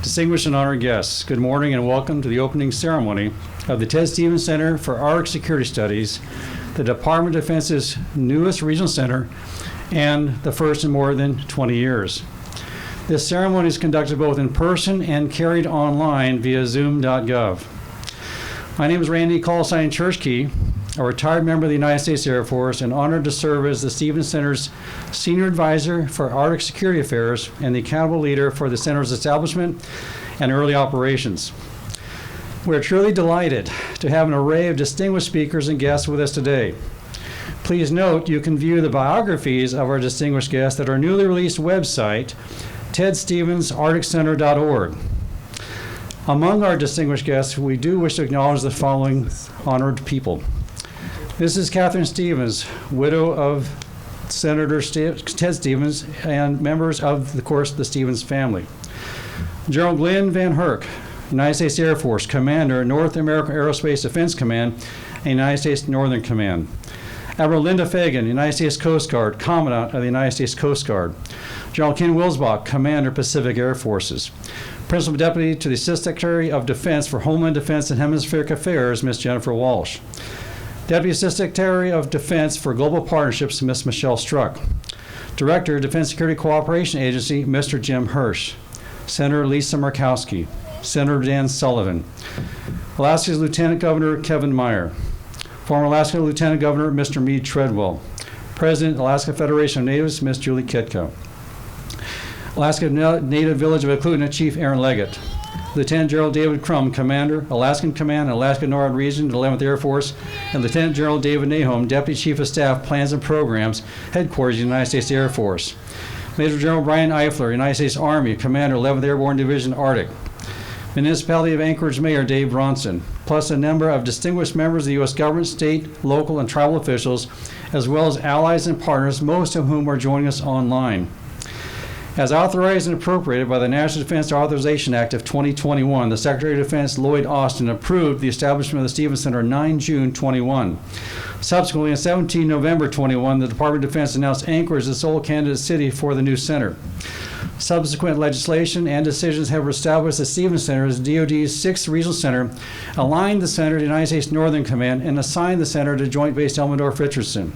Distinguished and honored guests, good morning and welcome to the opening ceremony of the Ted Stevens Center for Arctic Security Studies, the Department of Defense's newest regional center and the first in more than 20 years. This ceremony is conducted both in person and carried online via zoom.gov. My name is Randy Callsign Churchkey, a retired member of the United States Air Force and honored to serve as the Stevens Center's Senior Advisor for Arctic Security Affairs and the accountable leader for the Center's establishment and early operations. We're truly delighted to have an array of distinguished speakers and guests with us today. Please note you can view the biographies of our distinguished guests at our newly released website, tedstevensarcticcenter.org. Among our distinguished guests, we do wish to acknowledge the following honored people. This is Catherine Stevens, widow of Senator Ted Stevens and members of, of course, the Stevens family. General Glenn Van Herk, United States Air Force, Commander, North American Aerospace Defense Command, and United States Northern Command. Admiral Linda Fagan, United States Coast Guard, Commandant of the United States Coast Guard. General Ken Wilsbach, Commander, Pacific Air Forces. Principal Deputy to the Assistant Secretary of Defense for Homeland Defense and Hemispheric Affairs, Ms. Jennifer Walsh. Deputy Assistant Secretary of Defense for Global Partnerships, Ms. Michelle Struck. Director, Defense Security Cooperation Agency, Mr. Jim Hirsch. Senator Lisa Murkowski. Senator Dan Sullivan. Alaska's Lieutenant Governor Kevin Meyer. Former Alaska Lieutenant Governor Mr. Meade Treadwell. President, Alaska Federation of Natives, Ms. Julie Kitka. Alaska Native Village of Eklutna, Chief Aaron Leggett. Lieutenant General David Crum, Commander, Alaskan Command, Alaska NORAD Region, 11th Air Force, and Lieutenant General David Nahom, Deputy Chief of Staff, Plans and Programs, Headquarters, United States Air Force. Major General Brian Eifler, United States Army, Commander, 11th Airborne Division, Arctic. Municipality of Anchorage Mayor Dave Bronson, plus a number of distinguished members of the U.S. government, state, local, and tribal officials, as well as allies and partners, most of whom are joining us online. As authorized and appropriated by the National Defense Authorization Act of 2021, the Secretary of Defense Lloyd Austin approved the establishment of the Stevens Center on 9 June 21. Subsequently, on 17 November 21, the Department of Defense announced Anchorage as the sole candidate city for the new center. Subsequent legislation and decisions have established the Stevens Center as DoD's 6th regional center, aligned the center to the United States Northern Command, and assigned the center to Joint Base Elmendorf Richardson.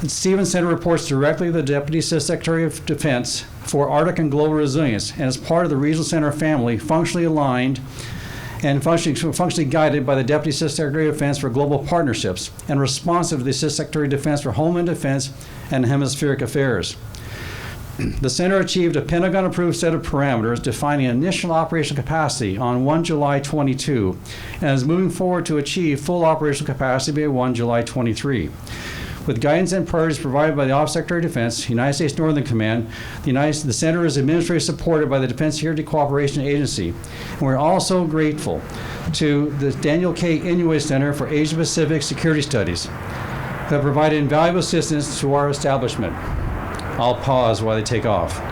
The Stevens Center reports directly to the Deputy Assistant Secretary of Defense for Arctic and Global Resilience and is part of the Regional Center family, functionally aligned and functionally guided by the Deputy Assistant Secretary of Defense for Global Partnerships and responsive to the Assistant Secretary of Defense for Homeland Defense and Hemispheric Affairs. The center achieved a Pentagon-approved set of parameters defining initial operational capacity on 1 July 22 and is moving forward to achieve full operational capacity by 1 July 23. With guidance and priorities provided by the Office of Secretary of Defense, United States Northern Command, the Center is administratively supported by the Defense Security Cooperation Agency. And we're also grateful to the Daniel K. Inouye Center for Asia Pacific Security Studies that provided invaluable assistance to our establishment. I'll pause while they take off.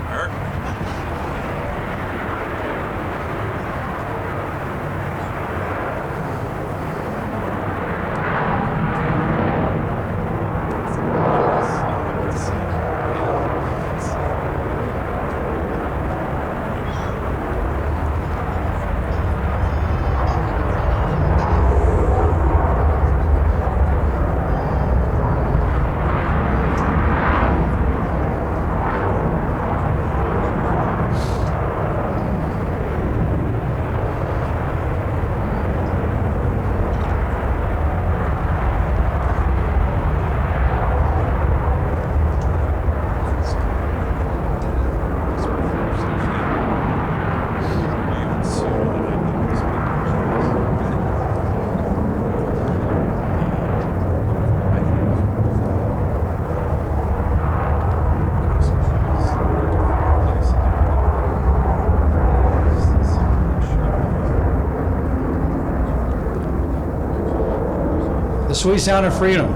The sweet sound of freedom.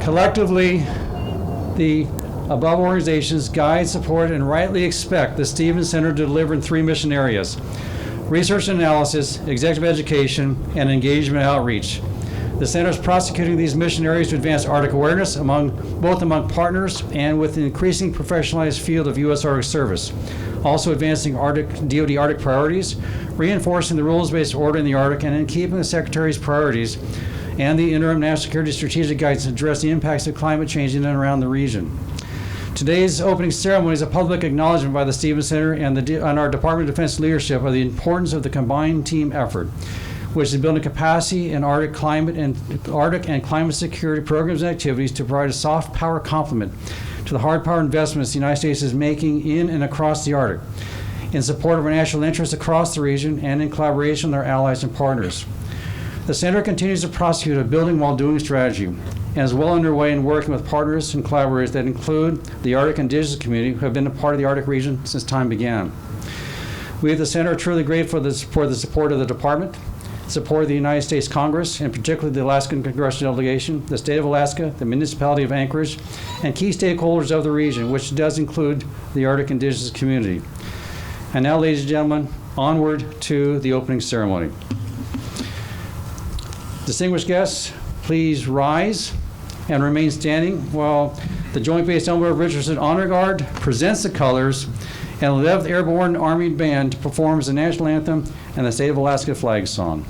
Collectively, the above organizations guide, support, and rightly expect the Stevens Center to deliver in 3 mission areas: research and analysis, executive education, and engagement outreach. The Center is prosecuting these mission areas to advance Arctic awareness both among partners and with an increasing professionalized field of U.S. Arctic service. Also advancing DoD Arctic priorities, reinforcing the rules-based order in the Arctic, and in keeping the Secretary's priorities and the interim national security strategic guidance to address the impacts of climate change in and around the region. Today's opening ceremony is a public acknowledgement by the Stevens Center and our Department of Defense leadership of the importance of the combined team effort, which is building capacity in Arctic and climate security programs and activities to provide a soft power complement to the hard power investments the United States is making in and across the Arctic, in support of our national interests across the region and in collaboration with our allies and partners. The Center continues to prosecute a building while doing strategy and is well underway in working with partners and collaborators that include the Arctic Indigenous Community, who have been a part of the Arctic region since time began. We at the Center are truly grateful for the support of the Department, support of the United States Congress, and particularly the Alaskan Congressional Delegation, the State of Alaska, the Municipality of Anchorage, and key stakeholders of the region, which does include the Arctic Indigenous Community. And now, ladies and gentlemen, onward to the opening ceremony. Distinguished guests, please rise and remain standing while the Joint Base Elmendorf Richardson Honor Guard presents the colors and the 11th Airborne Army Band performs the national anthem and the State of Alaska flag song.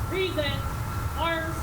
Present. Arms.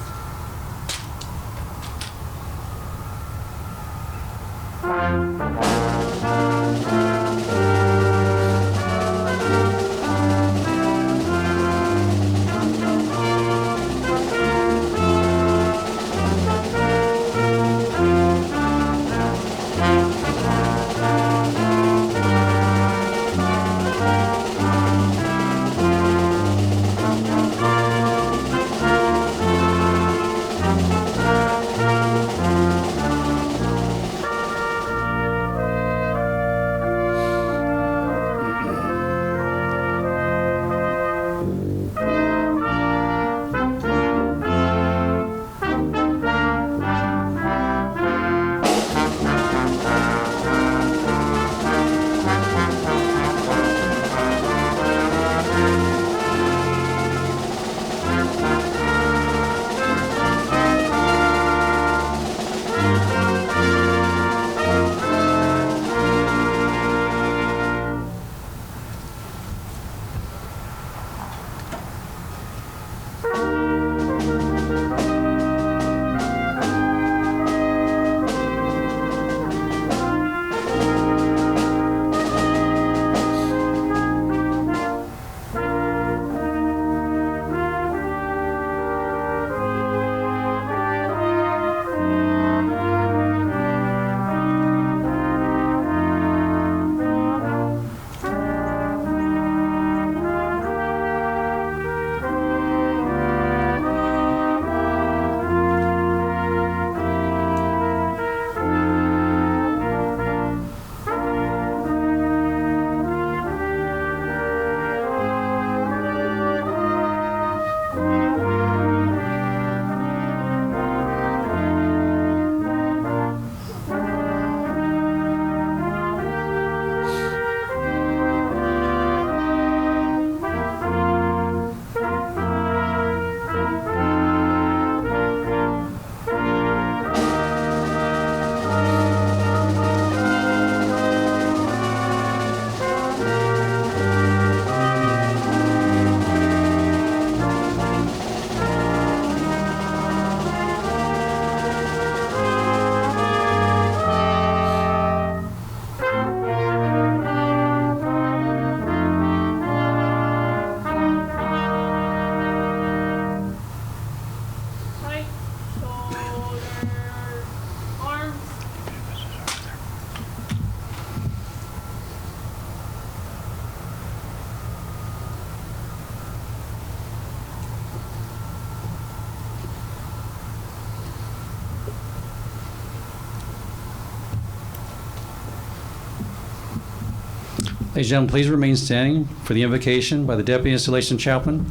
Ladies and gentlemen, please remain standing for the invocation by the Deputy Installation Chaplain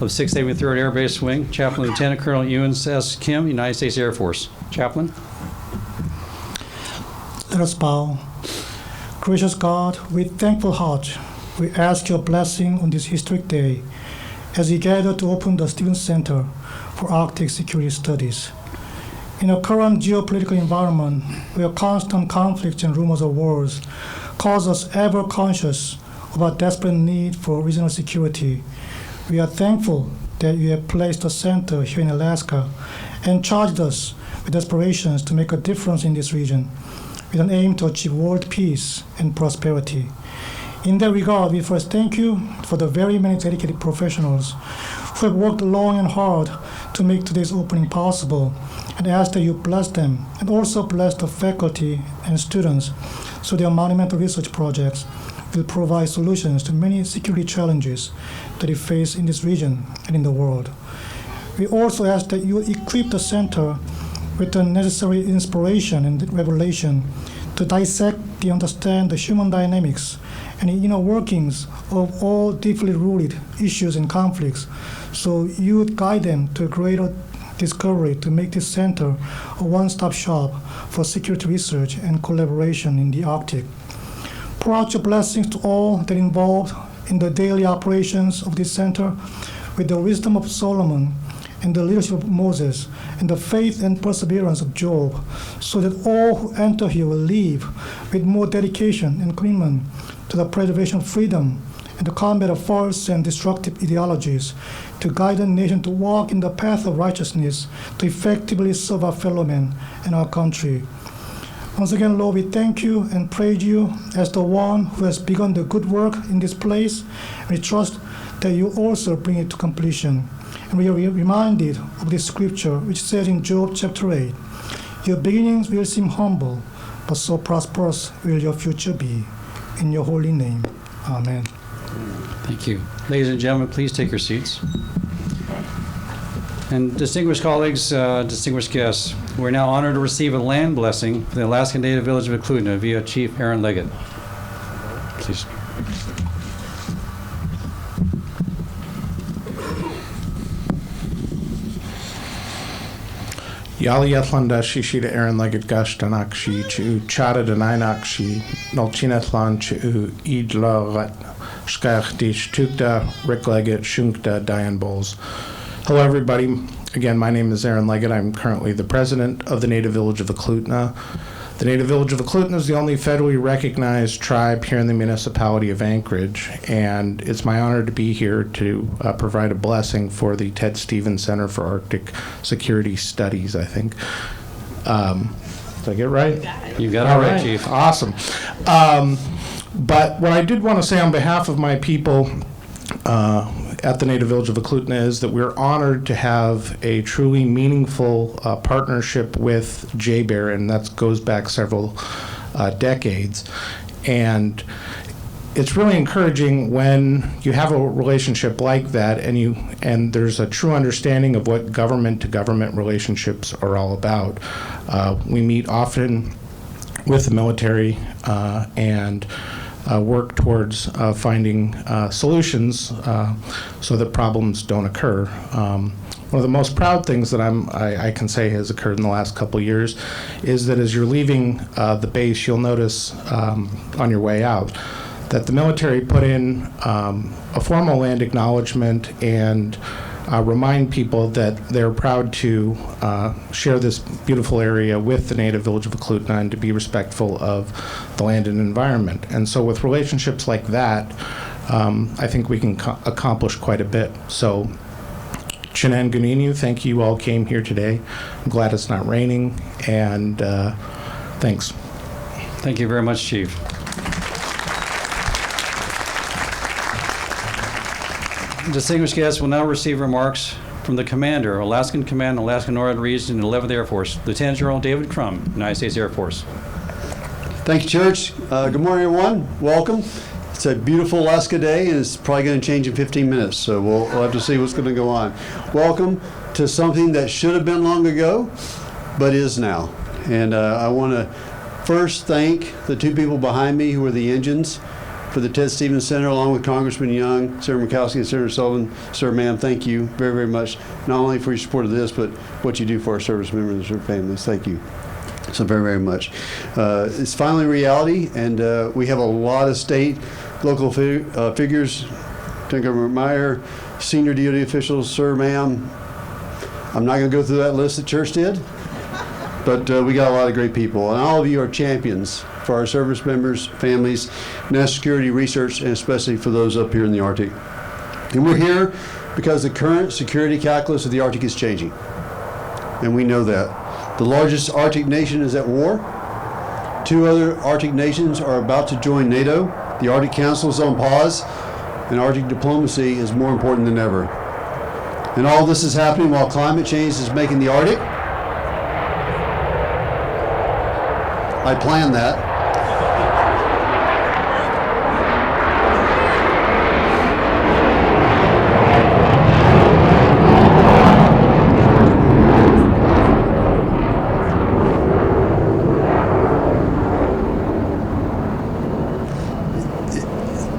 of 673rd Air Base Wing, Chaplain Lieutenant Colonel Ewan S. Kim, United States Air Force. Chaplain. Let us bow. Gracious God, with thankful heart, we ask your blessing on this historic day as we gather to open the Stevens Center for Arctic Security Studies. In our current geopolitical environment, where constant conflicts and rumors of wars cause us ever conscious of our desperate need for regional security, we are thankful that you have placed a center here in Alaska and charged us with aspirations to make a difference in this region with an aim to achieve world peace and prosperity. In that regard, we first thank you for the very many dedicated professionals who have worked long and hard to make today's opening possible, and ask that you bless them and also bless the faculty and students so their monumental research projects will provide solutions to many security challenges that we face in this region and in the world. We also ask that you equip the center with the necessary inspiration and revelation to dissect and understand the human dynamics and the inner workings of all deeply rooted issues and conflicts, so you would guide them to a greater discovery to make this center a one-stop shop for security research and collaboration in the Arctic. Pour out your blessings to all that involved in the daily operations of this center with the wisdom of Solomon and the leadership of Moses and the faith and perseverance of Job, so that all who enter here will live with more dedication and commitment to the preservation of freedom and the combat of false and destructive ideologies, to guide the nation to walk in the path of righteousness, to effectively serve our fellow men and our country. Once again, Lord, we thank you and praise you as the one who has begun the good work in this place. We trust that you also bring it to completion. And we are reminded of this scripture which says in Job chapter 8, your beginnings will seem humble, but so prosperous will your future be. In your holy name, amen. Thank you. Ladies and gentlemen, please take your seats. And distinguished colleagues, distinguished guests, we're now honored to receive a land blessing from the Alaskan Native Village of Eklutna via Chief Aaron Leggett. Please. Yali Yathlanda Shishida Aaron Leggett Gashtanakshi Chu Chada Danainakshi Nolchinatlan Chu Idla Rat Skach Dish Tukta Rick Leggett Shunkta Diane Bowles. Hello everybody. Again, my name is Aaron Leggett. I'm currently the president of the Native Village of Eklutna. The Native Village of Eklutna is the only federally recognized tribe here in the municipality of Anchorage, and it's my honor to be here to provide a blessing for the Ted Stevens Center for Arctic Security Studies, I think. Did I get it right? You got it right, Chief. Awesome. But what I did want to say on behalf of my people at the Native Village of Eklutna is that we're honored to have a truly meaningful partnership with JBER, and that goes back several decades. And it's really encouraging when you have a relationship like that and there's a true understanding of what government-to-government relationships are all about. We meet often with the military and work towards finding solutions so that problems don't occur. One of the most proud things that I can say has occurred in the last couple of years is that as you're leaving the base, you'll notice on your way out that the military put in a formal land acknowledgement and remind people that they're proud to share this beautiful area with the Native Village of Eklutna and to be respectful of the land and environment. And so with relationships like that, I think we can accomplish quite a bit. So Chinan Guninu, thank you all came here today. I'm glad it's not raining, and thanks. Thank you very much, Chief. Distinguished guests will now receive remarks from the Commander, Alaskan Command, Alaska NORAD Region, 11th Air Force, Lieutenant General David Crum, United States Air Force. Thank you, Church. Good morning, everyone. Welcome. It's a beautiful Alaska day, and it's probably going to change in 15 minutes, so we'll have to see what's going to go on. Welcome to something that should have been long ago, but is now. And I want to first thank the two people behind me who are the engines for the Ted Stevens Center, along with Congressman Young, Senator Murkowski, and Senator Sullivan. Sir, ma'am, thank you very, very much, not only for your support of this, but what you do for our service members and their families. Thank you so very, very much. It's finally reality, and we have a lot of state, local figures, Lieutenant Governor Meyer, senior DOD officials. Sir, ma'am, I'm not going to go through that list that church did, but we got a lot of great people, and all of you are champions for our service members, families, national security research, and especially for those up here in the Arctic. And we're here because the current security calculus of the Arctic is changing, and we know that. The largest Arctic nation is at war. 2 other Arctic nations are about to join NATO. The Arctic Council is on pause, and Arctic diplomacy is more important than ever. And all this is happening while climate change is making the Arctic. I planned that.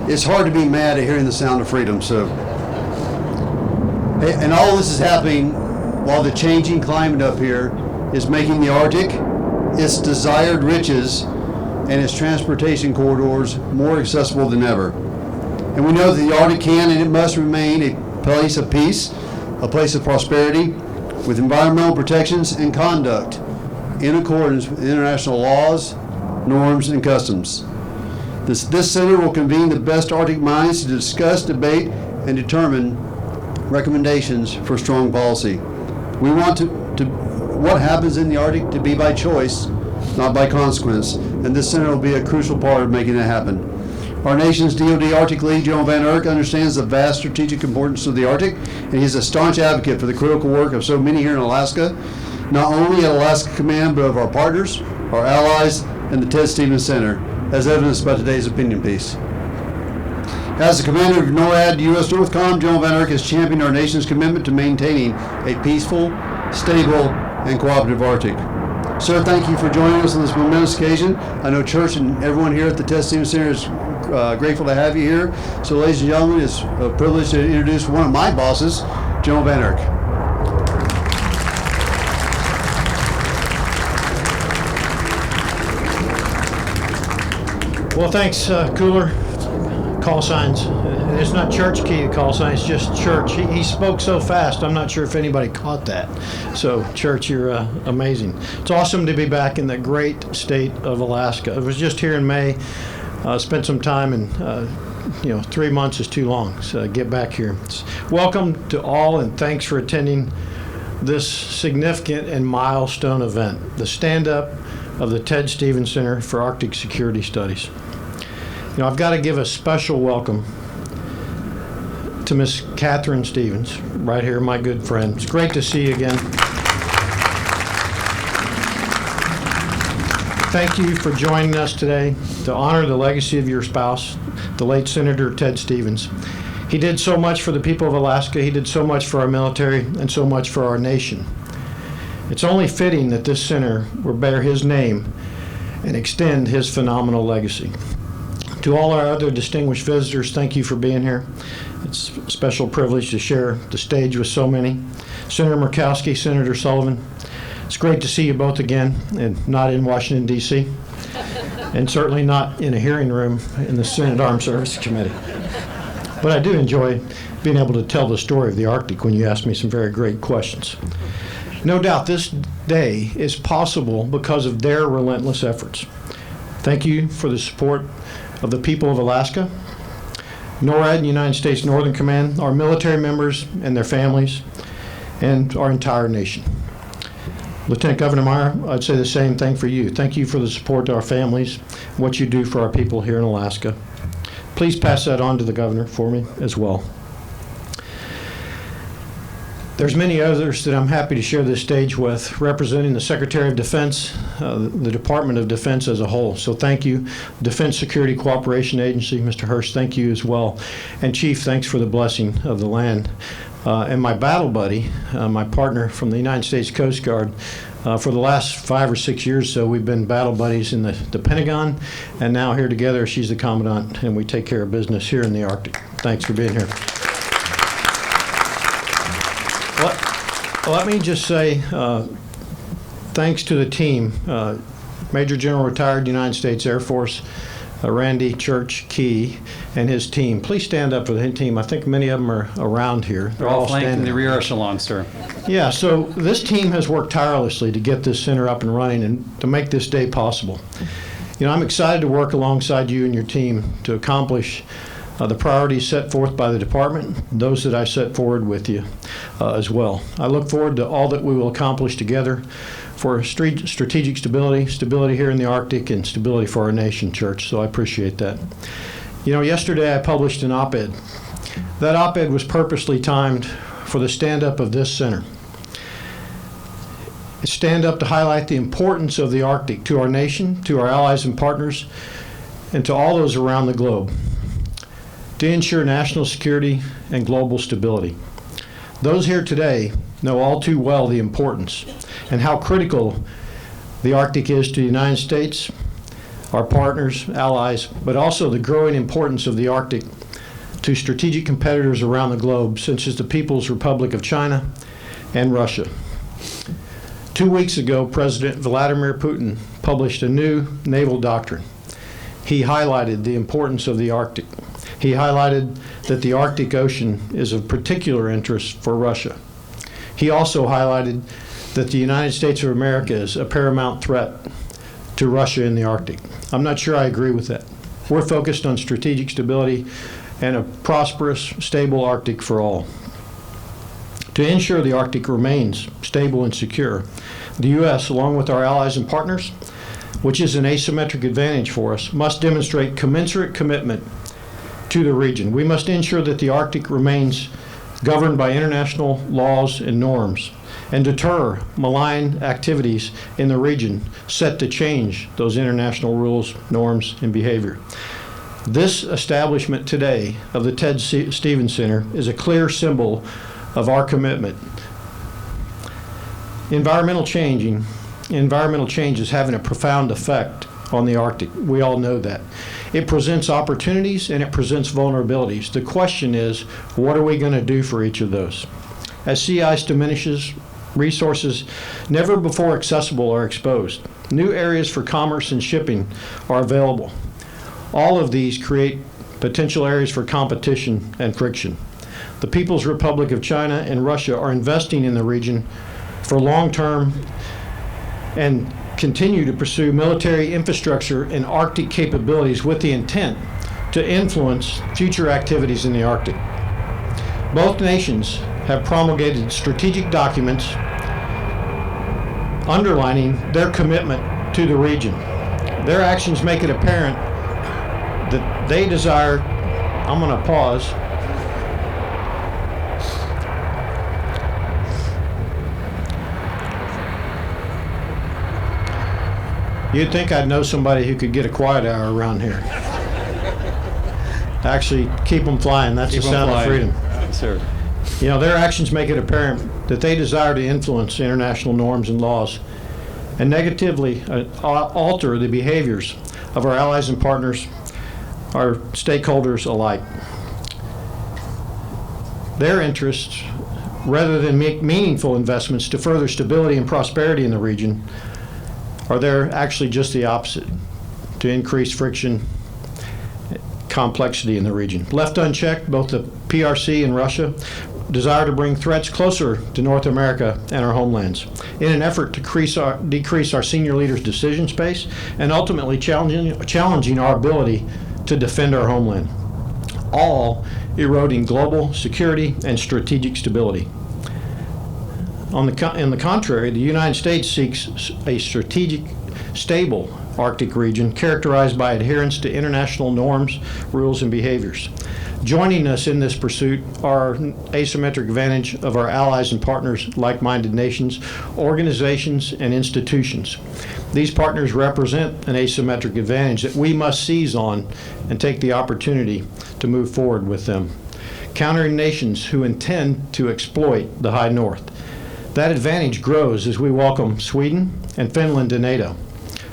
It's hard to be mad at hearing the sound of freedom, so. And all this is happening while the changing climate up here is making the Arctic, its desired riches, and its transportation corridors more accessible than ever. And we know that the Arctic can and it must remain a place of peace, a place of prosperity, with environmental protections and conduct in accordance with international laws, norms, and customs. This center will convene the best Arctic minds to discuss, debate, and determine recommendations for strong policy. We want what happens in the Arctic to be by choice, not by consequence, and this center will be a crucial part of making that happen. Our nation's DoD Arctic Lead, General Van Erck, understands the vast strategic importance of the Arctic, and he's a staunch advocate for the critical work of so many here in Alaska, not only at Alaska Command, but of our partners, our allies, and the Ted Stevens Center, as evidenced by today's opinion piece. As the commander of NORAD, U.S. Northcom, General Van Erck has championed our nation's commitment to maintaining a peaceful, stable, and cooperative Arctic. Sir, thank you for joining us on this momentous occasion. I know Church and everyone here at the Ted Stevens Center is grateful to have you here. So, ladies and gentlemen, it's a privilege to introduce one of my bosses, General Van Erck. Well, thanks, Cooler. Call signs. And it's not church key to call signs, just church. He spoke so fast, I'm not sure if anybody caught that. So, Church, you're amazing. It's awesome to be back in the great state of Alaska. I was just here in May, spent some time, and 3 months is too long, so get back here. Welcome to all, and thanks for attending this significant and milestone event, the stand-up of the Ted Stevens Center for Arctic Security Studies. I've got to give a special welcome to Miss Catherine Stevens, right here, my good friend. It's great to see you again. Thank you for joining us today to honor the legacy of your spouse, the late Senator Ted Stevens. He did so much for the people of Alaska, he did so much for our military, and so much for our nation. It's only fitting that this center will bear his name and extend his phenomenal legacy. To all our other distinguished visitors, thank you for being here. It's a special privilege to share the stage with so many. Senator Murkowski, Senator Sullivan, it's great to see you both again, and not in Washington, D.C., and certainly not in a hearing room in the Senate Armed Services Committee. But I do enjoy being able to tell the story of the Arctic when you ask me some very great questions. No doubt this day is possible because of their relentless efforts. Thank you for the support of the people of Alaska, NORAD and United States Northern Command, our military members and their families, and our entire nation. Lieutenant Governor Meyer, I'd say the same thing for you. Thank you for the support to our families, what you do for our people here in Alaska. Please pass that on to the governor for me as well. There's many others that I'm happy to share this stage with, representing the Secretary of Defense, the Department of Defense as a whole. So thank you. Defense Security Cooperation Agency, Mr. Hirsch, thank you as well. And Chief, thanks for the blessing of the land. And my battle buddy, my partner from the United States Coast Guard, For the last 5 or 6 years, so we've been battle buddies in the Pentagon, and now here together, she's the commandant, and we take care of business here in the Arctic. Thanks for being here. Let me just say thanks to the team, Major General retired United States Air Force, Randy Church Key, and his team. Please stand up for the team. I think many of them are around here. They're all flanked in standing. the rear echelon, sir. Yeah, so this team has worked tirelessly to get this center up and running and to make this day possible. You know, I'm excited to work alongside you and your team to accomplish the priorities set forth by the department, those that I set forward with you as well. I look forward to all that we will accomplish together for strategic stability here in the Arctic, and stability for our nation, Church, so I appreciate that. You know, yesterday I published an op-ed. That op-ed was purposely timed for the stand-up of this center. Stand up to highlight the importance of the Arctic to our nation, to our allies and partners, and to all those around the globe, to ensure national security and global stability. Those here today know all too well the importance and how critical the Arctic is to the United States, our partners, allies, but also the growing importance of the Arctic to strategic competitors around the globe, such as the People's Republic of China and Russia. 2 weeks ago, President Vladimir Putin published a new naval doctrine. He highlighted the importance of the Arctic. He highlighted that the Arctic Ocean is of particular interest for Russia. He also highlighted that the United States of America is a paramount threat to Russia in the Arctic. I'm not sure I agree with that. We're focused on strategic stability and a prosperous, stable Arctic for all. To ensure the Arctic remains stable and secure, the U.S., along with our allies and partners, which is an asymmetric advantage for us, must demonstrate commensurate commitment to the region. We must ensure that the Arctic remains governed by international laws and norms, and deter malign activities in the region set to change those international rules, norms, and behavior. This establishment today of the Ted Stevens Center is a clear symbol of our commitment. Environmental change is having a profound effect on the Arctic. We all know that. It presents opportunities and it presents vulnerabilities. The question is, what are we going to do for each of those? As sea ice diminishes, resources never before accessible are exposed. New areas for commerce and shipping are available. All of these create potential areas for competition and friction. The People's Republic of China and Russia are investing in the region for long-term and continue to pursue military infrastructure and Arctic capabilities with the intent to influence future activities in the Arctic. Both nations have promulgated strategic documents underlining their commitment to the region. Their actions make it apparent that they desire, I'm going to pause, you'd think I'd know somebody who could get a quiet hour around here. Actually, keep them flying. That's the sound of freedom. Sir. You know, their actions make it apparent that they desire to influence international norms and laws and negatively alter the behaviors of our allies and partners, our stakeholders alike. Their interests, rather than make meaningful investments to further stability and prosperity in the region, are they're actually just the opposite, to increase friction, complexity in the region. Left unchecked, both the PRC and Russia desire to bring threats closer to North America and our homelands in an effort to decrease our senior leaders' decision space and ultimately challenging our ability to defend our homeland, all eroding global security and strategic stability. On the contrary, the United States seeks a strategic, stable Arctic region characterized by adherence to international norms, rules, and behaviors. Joining us in this pursuit are asymmetric advantage of our allies and partners, like-minded nations, organizations, and institutions. These partners represent an asymmetric advantage that we must seize on and take the opportunity to move forward with them. Countering nations who intend to exploit the High North. That advantage grows as we welcome Sweden and Finland to NATO,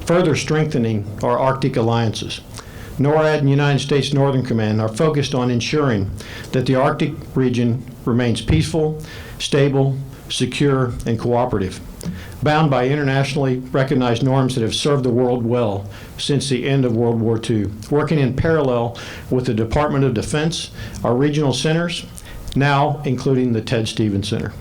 further strengthening our Arctic alliances. NORAD and United States Northern Command are focused on ensuring that the Arctic region remains peaceful, stable, secure, and cooperative, bound by internationally recognized norms that have served the world well since the end of World War II. Working in parallel with the Department of Defense, our regional centers, now including the Ted Stevens Center.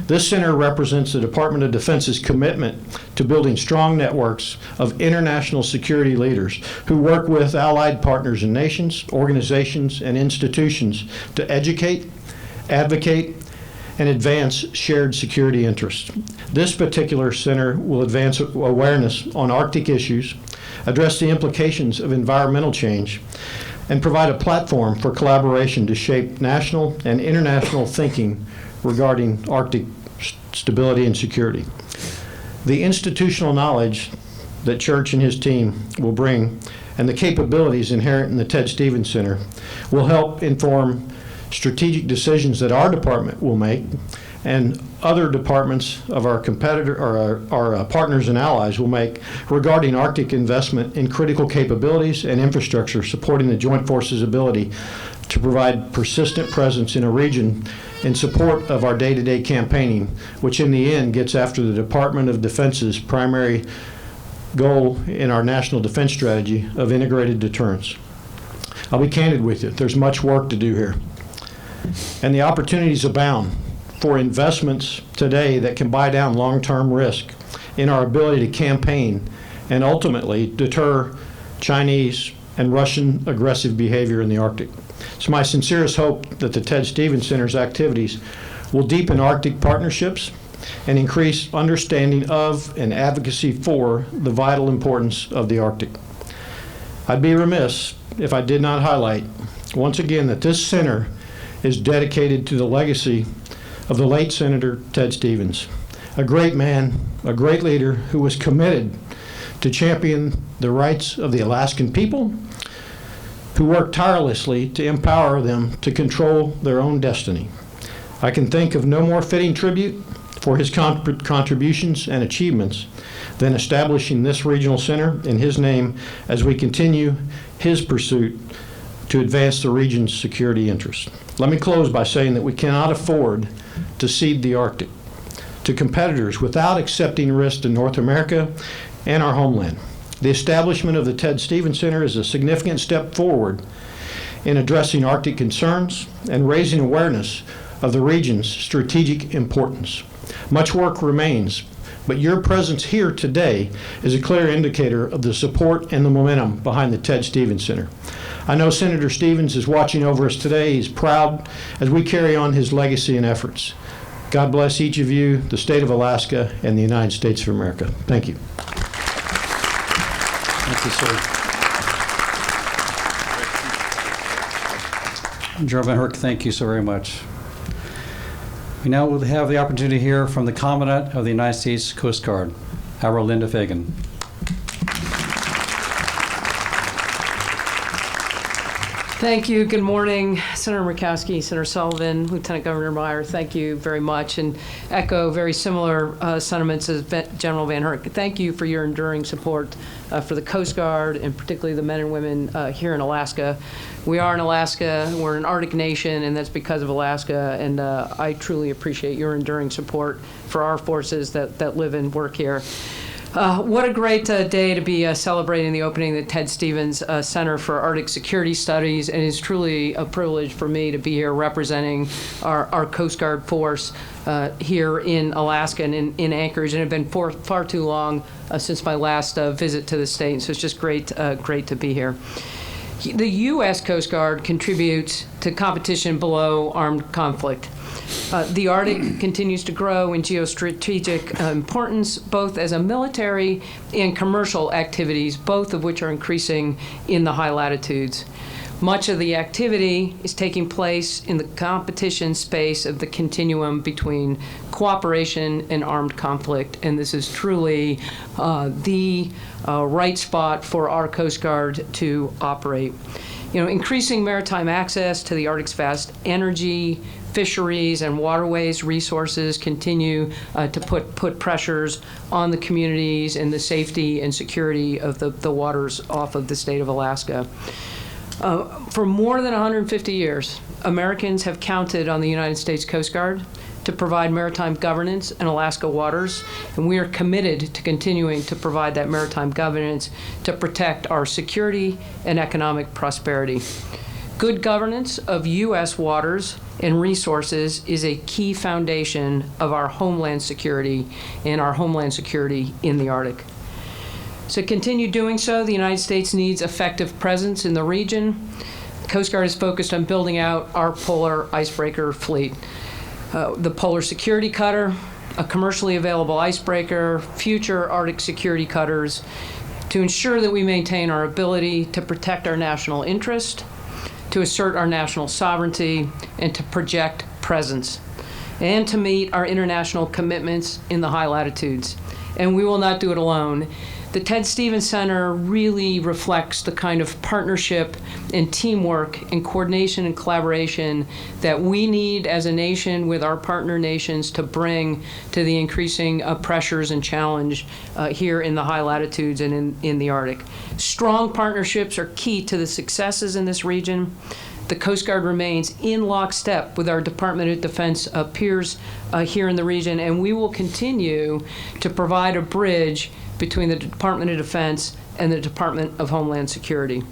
This center represents the Department of Defense's commitment to building strong networks of international security leaders who work with allied partners and nations, organizations, and institutions to educate, advocate, and advance shared security interests. This particular center will advance awareness on Arctic issues, address the implications of environmental change, and provide a platform for collaboration to shape national and international thinking regarding Arctic stability and security. The institutional knowledge that Church and his team will bring and the capabilities inherent in the Ted Stevens Center will help inform strategic decisions that our department will make and other departments of our competitor or our partners and allies will make regarding Arctic investment in critical capabilities and infrastructure supporting the Joint Forces' ability to provide persistent presence in a region in support of our day-to-day campaigning, which in the end gets after the Department of Defense's primary goal in our national defense strategy of integrated deterrence. I'll be candid with you, there's much work to do here. And the opportunities abound for investments today that can buy down long-term risk in our ability to campaign and ultimately deter Chinese and Russian aggressive behavior in the Arctic. It's my sincerest hope that the Ted Stevens Center's activities will deepen Arctic partnerships and increase understanding of and advocacy for the vital importance of the Arctic. I'd be remiss if I did not highlight once again that this center is dedicated to the legacy of the late Senator Ted Stevens, a great man, a great leader who was committed to champion the rights of the Alaskan people, who worked tirelessly to empower them to control their own destiny. I can think of no more fitting tribute for his contributions and achievements than establishing this regional center in his name as we continue his pursuit to advance the region's security interests. Let me close by saying that we cannot afford to cede the Arctic to competitors without accepting risk to North America and our homeland. The establishment of the Ted Stevens Center is a significant step forward in addressing Arctic concerns and raising awareness of the region's strategic importance. Much work remains, but your presence here today is a clear indicator of the support and the momentum behind the Ted Stevens Center. I know Senator Stevens is watching over us today. He's proud as we carry on his legacy and efforts. God bless each of you, the state of Alaska, and the United States of America. Thank you. Thank you, sir. General Van Herk, thank you so very much. We now will have the opportunity to hear from the Commandant of the United States Coast Guard, Admiral Linda Fagan. Thank you. Good morning, Senator Murkowski, Senator Sullivan, Lieutenant Governor Meyer. Thank you very much, and echo very similar sentiments as General Van Herk. Thank you for your enduring support for the Coast Guard and particularly the men and women here in Alaska. We are in Alaska. We're an Arctic nation, and that's because of Alaska. And I truly appreciate your enduring support for our forces that live and work here. What a great day to be celebrating the opening of the Ted Stevens Center for Arctic Security Studies, and it's truly a privilege for me to be here representing our Coast Guard force here in Alaska and in Anchorage, and it's been far too long since my last visit to the state, so it's just great to be here. The U.S. Coast Guard contributes to competition below armed conflict. The Arctic continues to grow in geostrategic importance, both as a military and commercial activities, both of which are increasing in the high latitudes. Much of the activity is taking place in the competition space of the continuum between cooperation and armed conflict, and this is truly the right spot for our Coast Guard to operate. You know, increasing maritime access to the Arctic's vast energy, fisheries and waterways resources continue to put pressures on the communities and the safety and security of the waters off of the state of Alaska. For more than 150 years, Americans have counted on the United States Coast Guard to provide maritime governance in Alaska waters, and we are committed to continuing to provide that maritime governance to protect our security and economic prosperity. Good governance of U.S. waters and resources is a key foundation of our homeland security and our homeland security in the Arctic. To continue doing so, the United States needs effective presence in the region. The Coast Guard is focused on building out our polar icebreaker fleet. The Polar Security Cutter, a commercially available icebreaker, future Arctic security cutters, to ensure that we maintain our ability to protect our national interest, to assert our national sovereignty, and to project presence, and to meet our international commitments in the high latitudes. And we will not do it alone. The Ted Stevens Center really reflects the kind of partnership and teamwork and coordination and collaboration that we need as a nation with our partner nations to bring to the increasing pressures and challenge here in the high latitudes and in the Arctic. Strong partnerships are key to the successes in this region. The Coast Guard remains in lockstep with our Department of Defense peers here in the region, and we will continue to provide a bridge between the Department of Defense and the Department of Homeland Security.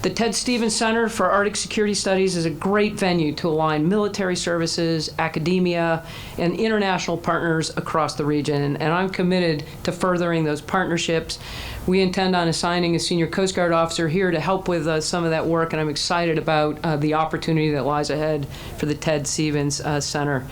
The Ted Stevens Center for Arctic Security Studies is a great venue to align military services, academia, and international partners across the region, and I'm committed to furthering those partnerships. We intend on assigning a senior Coast Guard officer here to help with some of that work, and I'm excited about the opportunity that lies ahead for the Ted Stevens Center.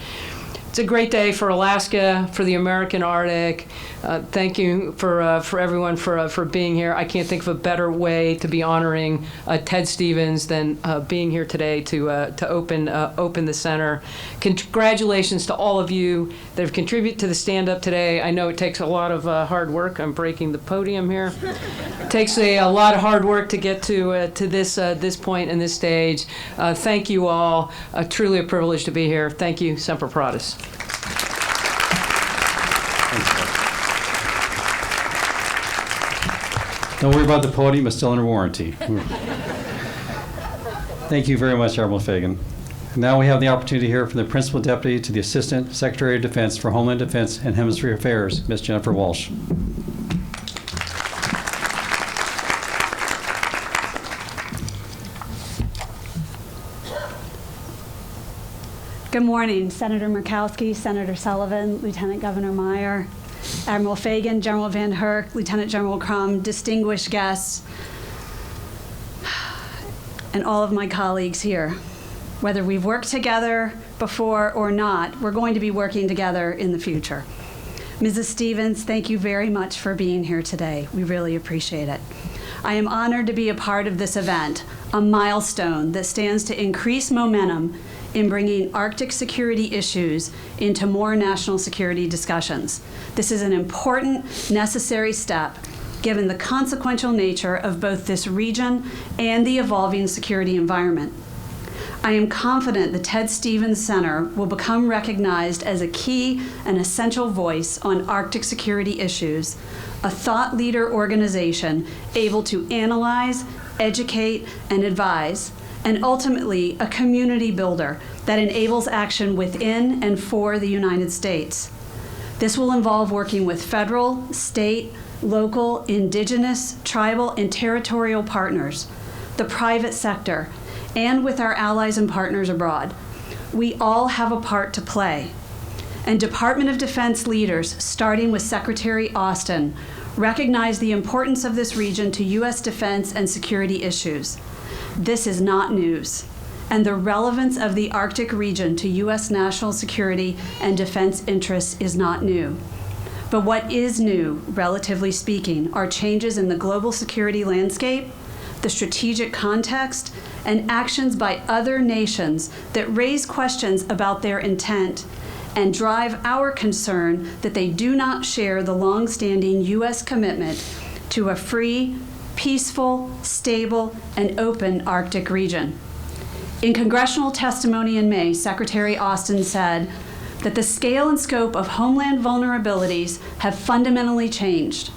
It's a great day for Alaska, for the American Arctic. Thank you for everyone for being here. I can't think of a better way to be honoring Ted Stevens than being here today to open the center. Congratulations to all of you that have contributed to the stand-up today. I know it takes a lot of hard work. I'm breaking the podium here. It takes a lot of hard work to get to this point and this stage. Thank you all. Truly a privilege to be here. Thank you. Semper Paratus. Don't worry about the podium, it's still under warranty. Thank you very much, Admiral Fagan. Now we have the opportunity to hear from the Principal Deputy to the Assistant Secretary of Defense for Homeland Defense and Hemisphere Affairs, Ms. Jennifer Walsh. Good morning, Senator Murkowski, Senator Sullivan, Lieutenant Governor Meyer, Admiral Fagan, General Van Herk, Lieutenant General Crum, distinguished guests, and all of my colleagues here. Whether we've worked together before or not, we're going to be working together in the future. Mrs. Stevens, thank you very much for being here today. We really appreciate it. I am honored to be a part of this event, a milestone that stands to increase momentum in bringing Arctic security issues into more national security discussions. This is an important, necessary step given the consequential nature of both this region and the evolving security environment. I am confident the Ted Stevens Center will become recognized as a key and essential voice on Arctic security issues, a thought leader organization able to analyze, educate, and advise, and ultimately a community builder that enables action within and for the United States. This will involve working with federal, state, local, indigenous, tribal, and territorial partners, the private sector, and with our allies and partners abroad. We all have a part to play. And Department of Defense leaders, starting with Secretary Austin, recognize the importance of this region to U.S. defense and security issues. This is not news, and the relevance of the Arctic region to U.S. national security and defense interests is not new. But what is new, relatively speaking, are changes in the global security landscape, the strategic context, and actions by other nations that raise questions about their intent and drive our concern that they do not share the long-standing U.S. commitment to a free, peaceful, stable, and open Arctic region. In congressional testimony in May, Secretary Austin said that the scale and scope of homeland vulnerabilities have fundamentally changed,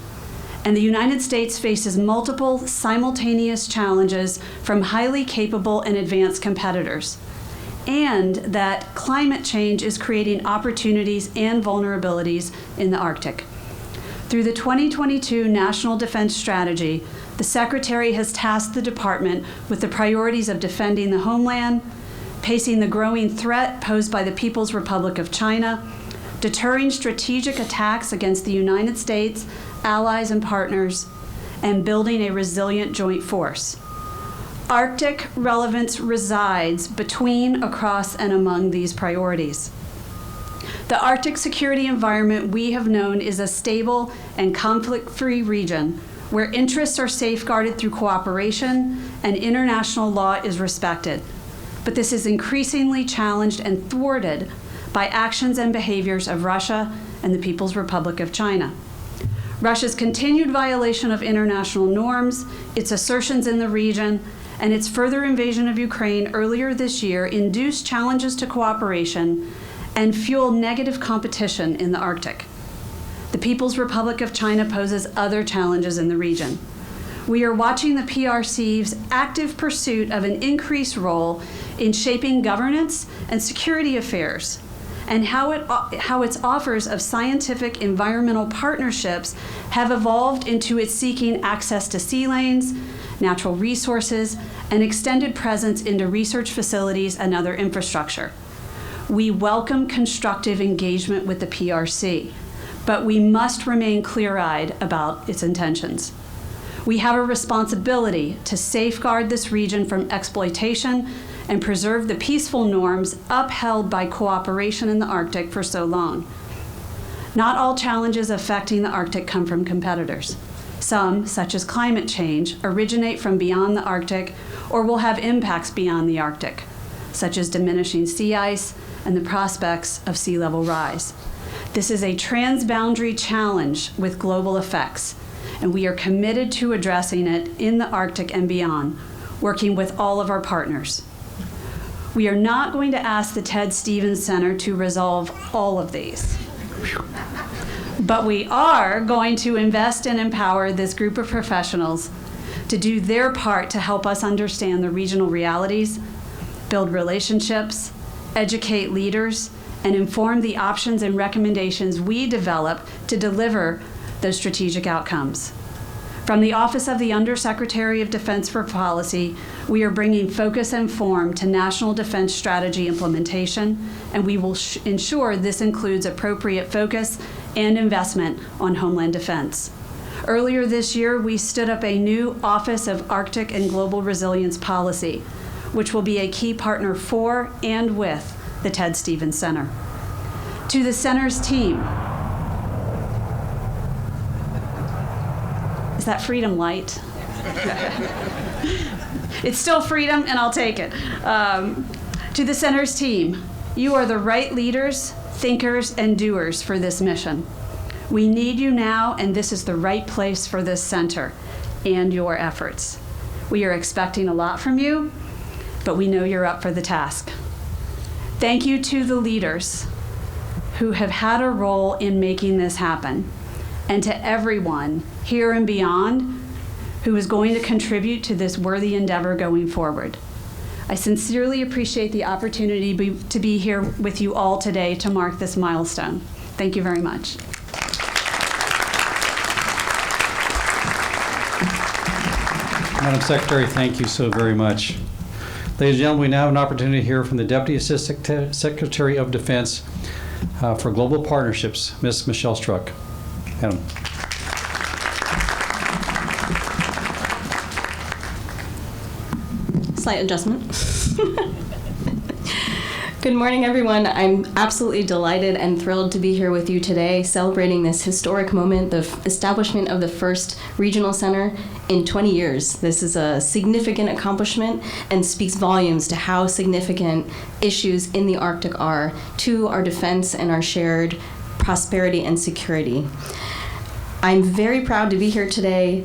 and the United States faces multiple simultaneous challenges from highly capable and advanced competitors, and that climate change is creating opportunities and vulnerabilities in the Arctic. Through the 2022 National Defense Strategy, the Secretary has tasked the Department with the priorities of defending the homeland, pacing the growing threat posed by the People's Republic of China, deterring strategic attacks against the United States, allies, and partners, and building a resilient joint force. Arctic relevance resides between, across, and among these priorities. The Arctic security environment we have known is a stable and conflict-free region where interests are safeguarded through cooperation and international law is respected. But this is increasingly challenged and thwarted by actions and behaviors of Russia and the People's Republic of China. Russia's continued violation of international norms, its assertions in the region, and its further invasion of Ukraine earlier this year induced challenges to cooperation and fuel negative competition in the Arctic. The People's Republic of China poses other challenges in the region. We are watching the PRC's active pursuit of an increased role in shaping governance and security affairs, and how its offers of scientific environmental partnerships have evolved into its seeking access to sea lanes, natural resources, and extended presence into research facilities and other infrastructure. We welcome constructive engagement with the PRC, but we must remain clear-eyed about its intentions. We have a responsibility to safeguard this region from exploitation and preserve the peaceful norms upheld by cooperation in the Arctic for so long. Not all challenges affecting the Arctic come from competitors. Some, such as climate change, originate from beyond the Arctic or will have impacts beyond the Arctic, such as diminishing sea ice and the prospects of sea level rise. This is a transboundary challenge with global effects, and we are committed to addressing it in the Arctic and beyond, working with all of our partners. We are not going to ask the Ted Stevens Center to resolve all of these, but we are going to invest and empower this group of professionals to do their part to help us understand the regional realities, build relationships, educate leaders, and inform the options and recommendations we develop to deliver those strategic outcomes. From the Office of the Undersecretary of Defense for Policy, we are bringing focus and form to national defense strategy implementation, and we will ensure this includes appropriate focus and investment on homeland defense. Earlier this year, we stood up a new Office of Arctic and Global Resilience Policy, which will be a key partner for and with the Ted Stevens Center. To the center's team, is that freedom light? It's still freedom, and I'll take it. To the center's team, you are the right leaders, thinkers, and doers for this mission. We need you now, and this is the right place for this center and your efforts. We are expecting a lot from you, but we know you're up for the task. Thank you to the leaders who have had a role in making this happen, and to everyone here and beyond who is going to contribute to this worthy endeavor going forward. I sincerely appreciate the opportunity to be here with you all today to mark this milestone. Thank you very much. Madam Secretary, thank you so very much. Ladies and gentlemen, we now have an opportunity to hear from the Deputy Assistant Secretary of Defense for Global Partnerships, Ms. Michelle Struck. Madam. Slight adjustment. Good morning, everyone. I'm absolutely delighted and thrilled to be here with you today, celebrating this historic moment, the establishment of the first regional center in 20 years. This is a significant accomplishment and speaks volumes to how significant issues in the Arctic are to our defense and our shared prosperity and security. I'm very proud to be here today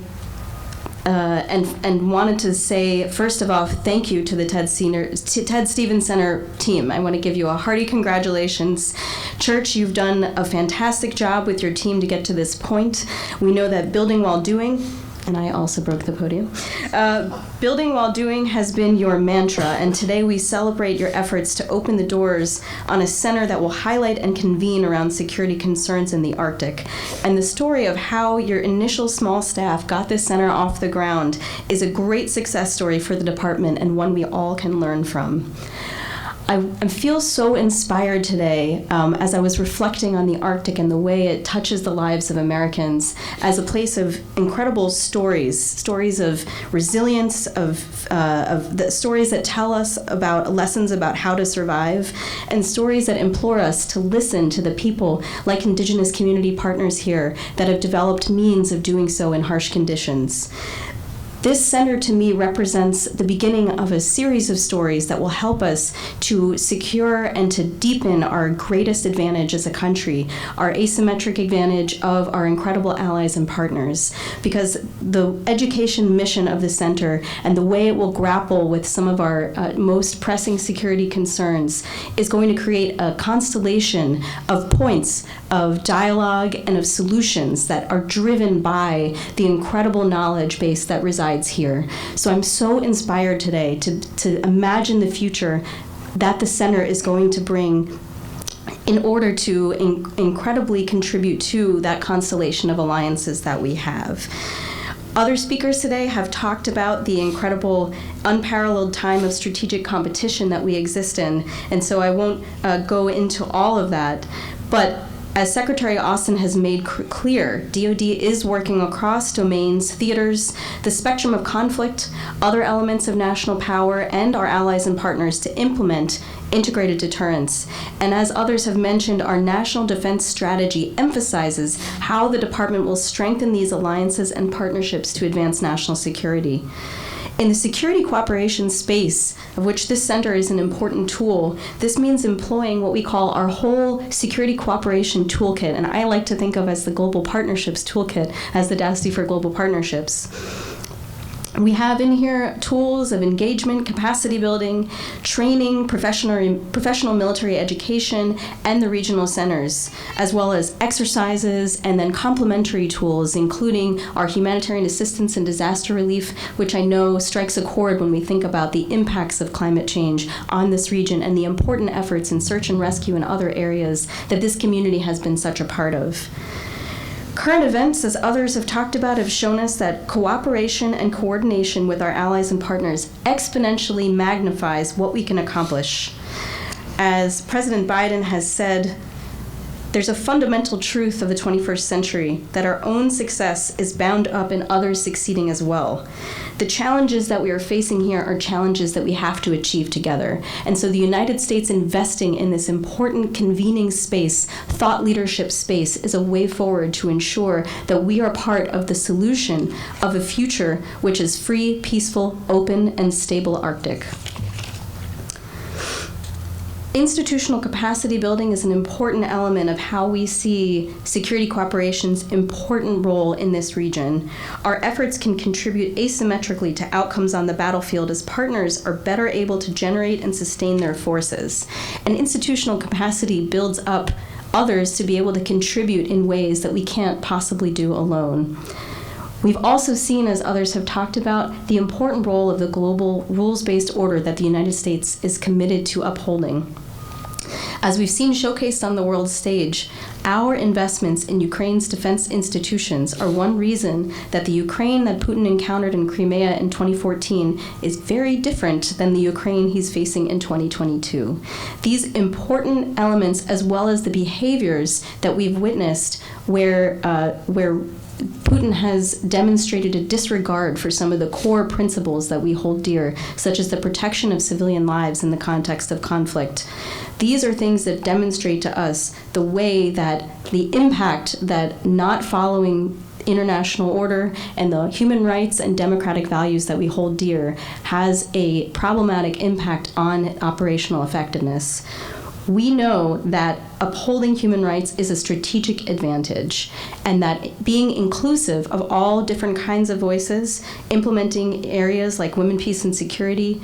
and wanted to say, first of all, thank you to the Ted Stevens Center team. I want to give you a hearty congratulations. Church, you've done a fantastic job with your team to get to this point. We know that building while doing, and I also broke the podium. Building while doing has been your mantra, and today we celebrate your efforts to open the doors on a center that will highlight and convene around security concerns in the Arctic. And the story of how your initial small staff got this center off the ground is a great success story for the department and one we all can learn from. I feel so inspired today as I was reflecting on the Arctic and the way it touches the lives of Americans as a place of incredible stories of resilience, of the stories that tell us about lessons about how to survive, and stories that implore us to listen to the people like Indigenous community partners here that have developed means of doing so in harsh conditions. This center, to me, represents the beginning of a series of stories that will help us to secure and to deepen our greatest advantage as a country, our asymmetric advantage of our incredible allies and partners. Because the education mission of the center and the way it will grapple with some of our most pressing security concerns is going to create a constellation of points of dialogue and of solutions that are driven by the incredible knowledge base that resides here. So I'm so inspired today to imagine the future that the center is going to bring in order to incredibly contribute to that constellation of alliances that we have. Other speakers today have talked about the incredible, unparalleled time of strategic competition that we exist in, and so I won't go into all of that, but as Secretary Austin has made clear, DoD is working across domains, theaters, the spectrum of conflict, other elements of national power, and our allies and partners to implement integrated deterrence. And as others have mentioned, our national defense strategy emphasizes how the department will strengthen these alliances and partnerships to advance national security. In the security cooperation space, of which this center is an important tool, this means employing what we call our whole security cooperation toolkit, and I like to think of as the Global Partnerships Toolkit, as the DASTI for Global Partnerships. We have in here tools of engagement, capacity building, training, professional military education, and the regional centers, as well as exercises and then complementary tools, including our humanitarian assistance and disaster relief, which I know strikes a chord when we think about the impacts of climate change on this region and the important efforts in search and rescue in other areas that this community has been such a part of. Current events, as others have talked about, have shown us that cooperation and coordination with our allies and partners exponentially magnifies what we can accomplish. As President Biden has said, there's a fundamental truth of the 21st century that our own success is bound up in others succeeding as well. The challenges that we are facing here are challenges that we have to achieve together. And so the United States investing in this important convening space, thought leadership space, is a way forward to ensure that we are part of the solution of a future which is free, peaceful, open, and stable Arctic. Institutional capacity building is an important element of how we see security cooperation's important role in this region. Our efforts can contribute asymmetrically to outcomes on the battlefield as partners are better able to generate and sustain their forces. And institutional capacity builds up others to be able to contribute in ways that we can't possibly do alone. We've also seen, as others have talked about, the important role of the global rules-based order that the United States is committed to upholding. As we've seen showcased on the world stage, our investments in Ukraine's defense institutions are one reason that the Ukraine that Putin encountered in Crimea in 2014 is very different than the Ukraine he's facing in 2022. These important elements, as well as the behaviors that we've witnessed where Putin has demonstrated a disregard for some of the core principles that we hold dear, such as the protection of civilian lives in the context of conflict. These are things that demonstrate to us the way that the impact that not following international order and the human rights and democratic values that we hold dear has a problematic impact on operational effectiveness. We know that upholding human rights is a strategic advantage, and that being inclusive of all different kinds of voices, implementing areas like women, peace, and security,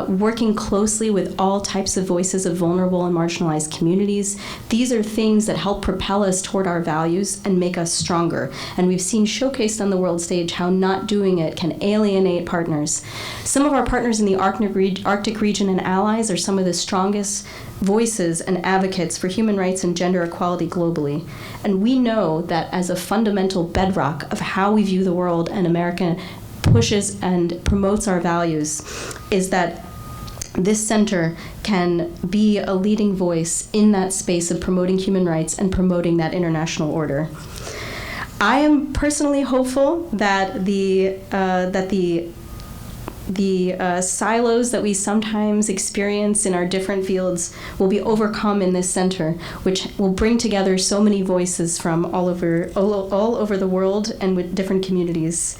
working closely with all types of voices of vulnerable and marginalized communities. These are things that help propel us toward our values and make us stronger. And we've seen showcased on the world stage how not doing it can alienate partners. Some of our partners in the Arctic region and allies are some of the strongest voices and advocates for human rights and gender equality globally. And we know that as a fundamental bedrock of how we view the world and America pushes and promotes our values is that this center can be a leading voice in that space of promoting human rights and promoting that international order. I am personally hopeful that the silos that we sometimes experience in our different fields will be overcome in this center, which will bring together so many voices from all over the world and with different communities.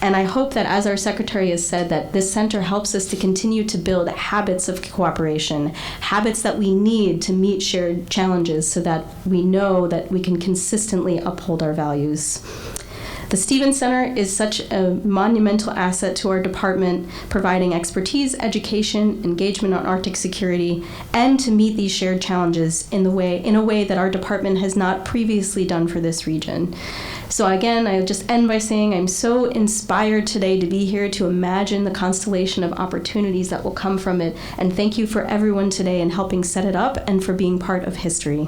And I hope that, as our secretary has said, that this center helps us to continue to build habits of cooperation, habits that we need to meet shared challenges so that we know that we can consistently uphold our values. The Stevens Center is such a monumental asset to our department, providing expertise, education, engagement on Arctic security, and to meet these shared challenges in a way that our department has not previously done for this region. So again, I just end by saying I'm so inspired today to be here to imagine the constellation of opportunities that will come from it. And thank you for everyone today in helping set it up and for being part of history.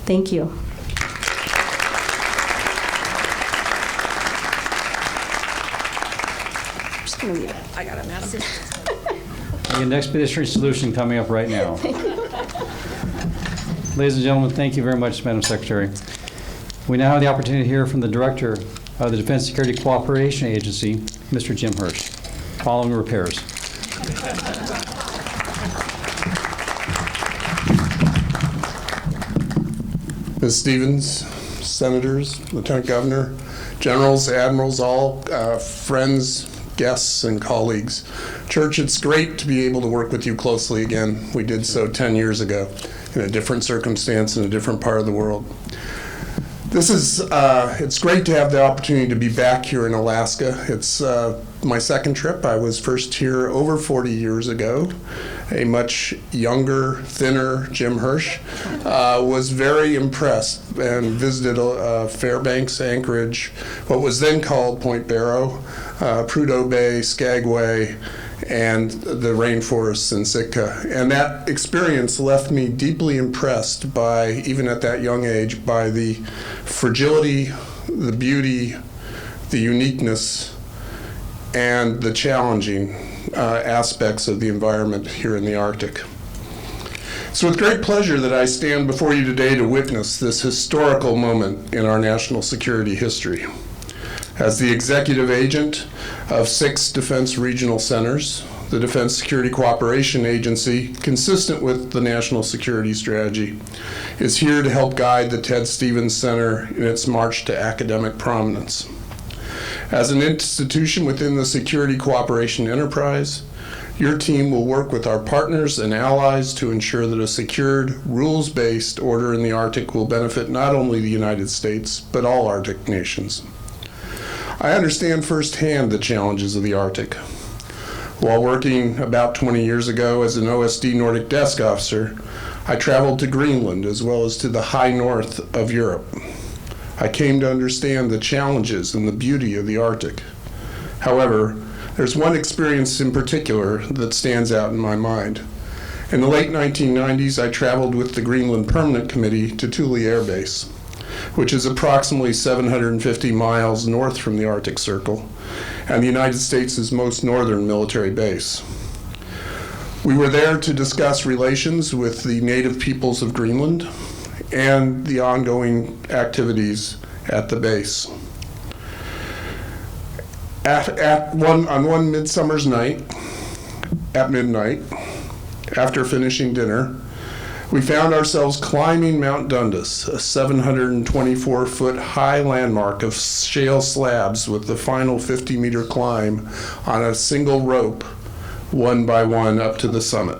Thank you. I got it, madam. An expeditionary solution coming up right now. Ladies and gentlemen, thank you very much, Madam Secretary. We now have the opportunity to hear from the Director of the Defense Security Cooperation Agency, Mr. Jim Hirsch, following repairs. Ms. Stevens, Senators, Lieutenant Governor, Generals, Admirals, all friends, guests, and colleagues. Church, it's great to be able to work with you closely again. We did so 10 years ago in a different circumstance in a different part of the world. It's great to have the opportunity to be back here in Alaska. It's my second trip. I was first here over 40 years ago. A much younger, thinner Jim Hirsch was very impressed and visited Fairbanks, Anchorage, what was then called Point Barrow, Prudhoe Bay, Skagway, and the rainforests in Sitka. And that experience left me deeply impressed by, even at that young age, by the fragility, the beauty, the uniqueness, and the challenging aspects of the environment here in the Arctic. So with great pleasure that I stand before you today to witness this historical moment in our national security history. As the executive agent of 6 defense regional centers, the Defense Security Cooperation Agency, consistent with the national security strategy, is here to help guide the Ted Stevens Center in its march to academic prominence. As an institution within the security cooperation enterprise, your team will work with our partners and allies to ensure that a secured, rules-based order in the Arctic will benefit not only the United States, but all Arctic nations. I understand firsthand the challenges of the Arctic. While working about 20 years ago as an OSD Nordic desk officer, I traveled to Greenland as well as to the high north of Europe. I came to understand the challenges and the beauty of the Arctic. However, there's one experience in particular that stands out in my mind. In the late 1990s, I traveled with the Greenland Permanent Committee to Thule Air Base, which is approximately 750 miles north from the Arctic Circle and the United States' most northern military base. We were there to discuss relations with the native peoples of Greenland and the ongoing activities at the base. On one midsummer's night, at midnight, after finishing dinner, we found ourselves climbing Mount Dundas, a 724-foot high landmark of shale slabs with the final 50-meter climb on a single rope, one by one, up to the summit.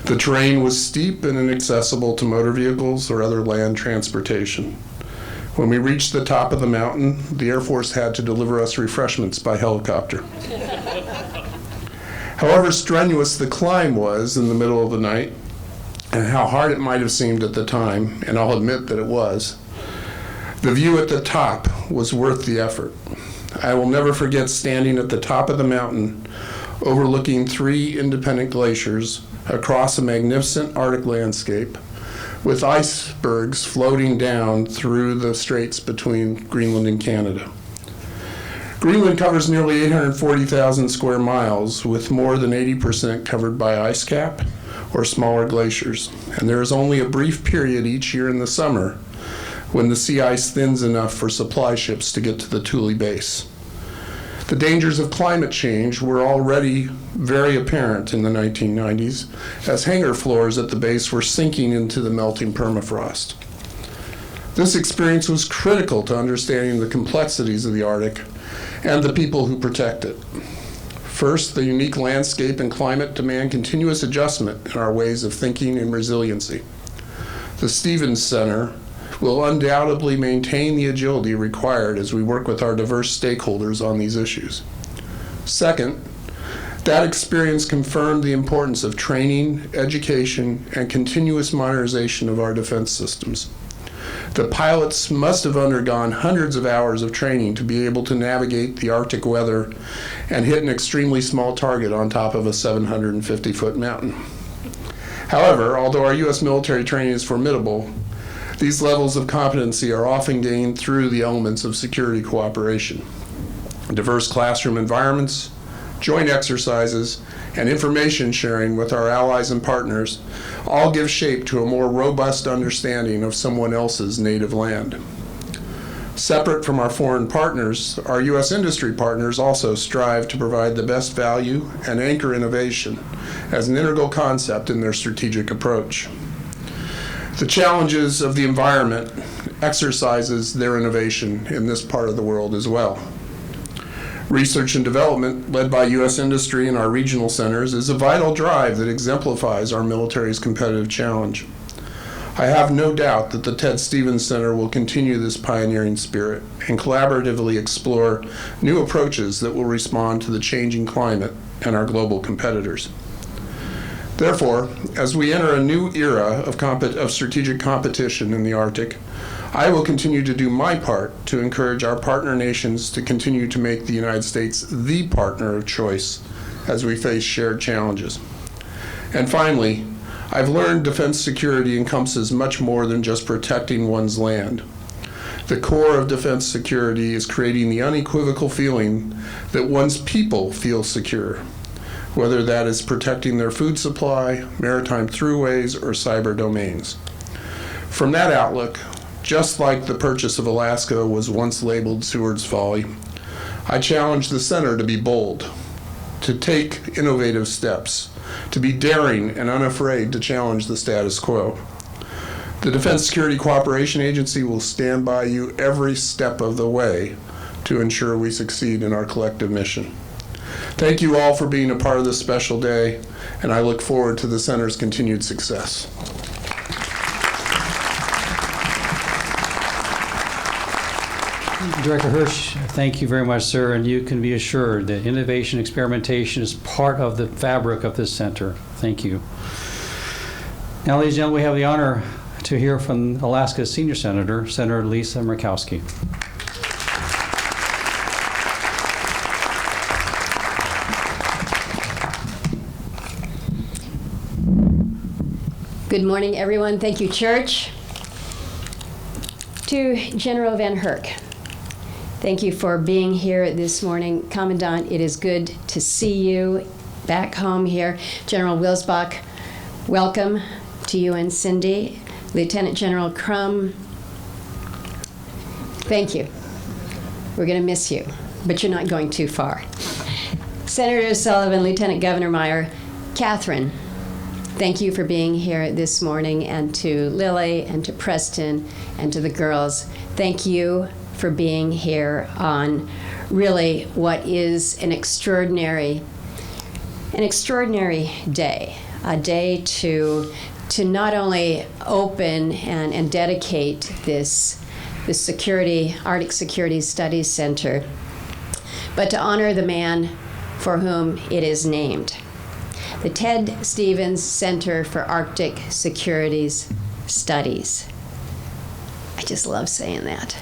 The terrain was steep and inaccessible to motor vehicles or other land transportation. When we reached the top of the mountain, the Air Force had to deliver us refreshments by helicopter. However strenuous the climb was in the middle of the night, and how hard it might have seemed at the time, and I'll admit that it was, the view at the top was worth the effort. I will never forget standing at the top of the mountain, overlooking 3 independent glaciers across a magnificent Arctic landscape, with icebergs floating down through the straits between Greenland and Canada. Greenland covers nearly 840,000 square miles, with more than 80% covered by ice cap or smaller glaciers, and there is only a brief period each year in the summer when the sea ice thins enough for supply ships to get to the Thule base. The dangers of climate change were already very apparent in the 1990s, as hangar floors at the base were sinking into the melting permafrost. This experience was critical to understanding the complexities of the Arctic and the people who protect it. First, the unique landscape and climate demand continuous adjustment in our ways of thinking and resiliency. The Stevens Center will undoubtedly maintain the agility required as we work with our diverse stakeholders on these issues. Second, that experience confirmed the importance of training, education, and continuous modernization of our defense systems. The pilots must have undergone hundreds of hours of training to be able to navigate the Arctic weather and hit an extremely small target on top of a 750-foot mountain. However, although our U.S. military training is formidable, these levels of competency are often gained through the elements of security cooperation. Diverse classroom environments, joint exercises, and information sharing with our allies and partners all give shape to a more robust understanding of someone else's native land. Separate from our foreign partners, our U.S. industry partners also strive to provide the best value and anchor innovation as an integral concept in their strategic approach. The challenges of the environment exercises their innovation in this part of the world as well. Research and development, led by U.S. industry and our regional centers, is a vital drive that exemplifies our military's competitive challenge. I have no doubt that the Ted Stevens Center will continue this pioneering spirit and collaboratively explore new approaches that will respond to the changing climate and our global competitors. Therefore, as we enter a new era of strategic competition in the Arctic, I will continue to do my part to encourage our partner nations to continue to make the United States the partner of choice as we face shared challenges. And finally, I've learned defense security encompasses much more than just protecting one's land. The core of defense security is creating the unequivocal feeling that one's people feel secure, whether that is protecting their food supply, maritime throughways, or cyber domains. From that outlook, just like the purchase of Alaska was once labeled Seward's folly, I challenge the center to be bold, to take innovative steps, to be daring and unafraid to challenge the status quo. The Defense Security Cooperation Agency will stand by you every step of the way to ensure we succeed in our collective mission. Thank you all for being a part of this special day, and I look forward to the center's continued success. Director Hirsch, thank you very much, sir, and you can be assured that innovation experimentation is part of the fabric of this center. Thank you. Now, ladies and gentlemen, we have the honor to hear from Alaska's Senior Senator, Senator Lisa Murkowski. Good morning, everyone. Thank you, Church. To General Van Herk, thank you for being here this morning. Commandant, it is good to see you back home here. General Wilsbach, welcome to you and Cindy. Lieutenant General Crum, thank you. We're going to miss you, but you're not going too far. Senator Sullivan, Lieutenant Governor Meyer, Catherine, thank you for being here this morning, and to Lily and to Preston and to the girls, thank you for being here on really what is an extraordinary day. a day to not only open and dedicate this Arctic Security Studies Center, but to honor the man for whom it is named, the Ted Stevens Center for Arctic Securities Studies. I just love saying that.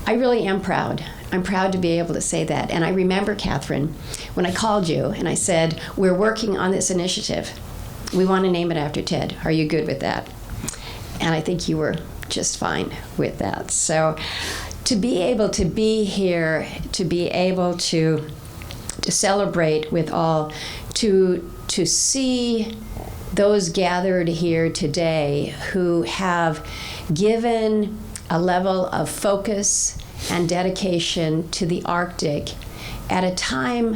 I really am proud. I'm proud to be able to say that. And I remember, Catherine, when I called you and I said, we're working on this initiative. We want to name it after Ted. Are you good with that? And I think you were just fine with that. So to be able to be here, to be able to celebrate with all, to see those gathered here today who have given a level of focus and dedication to the Arctic at a time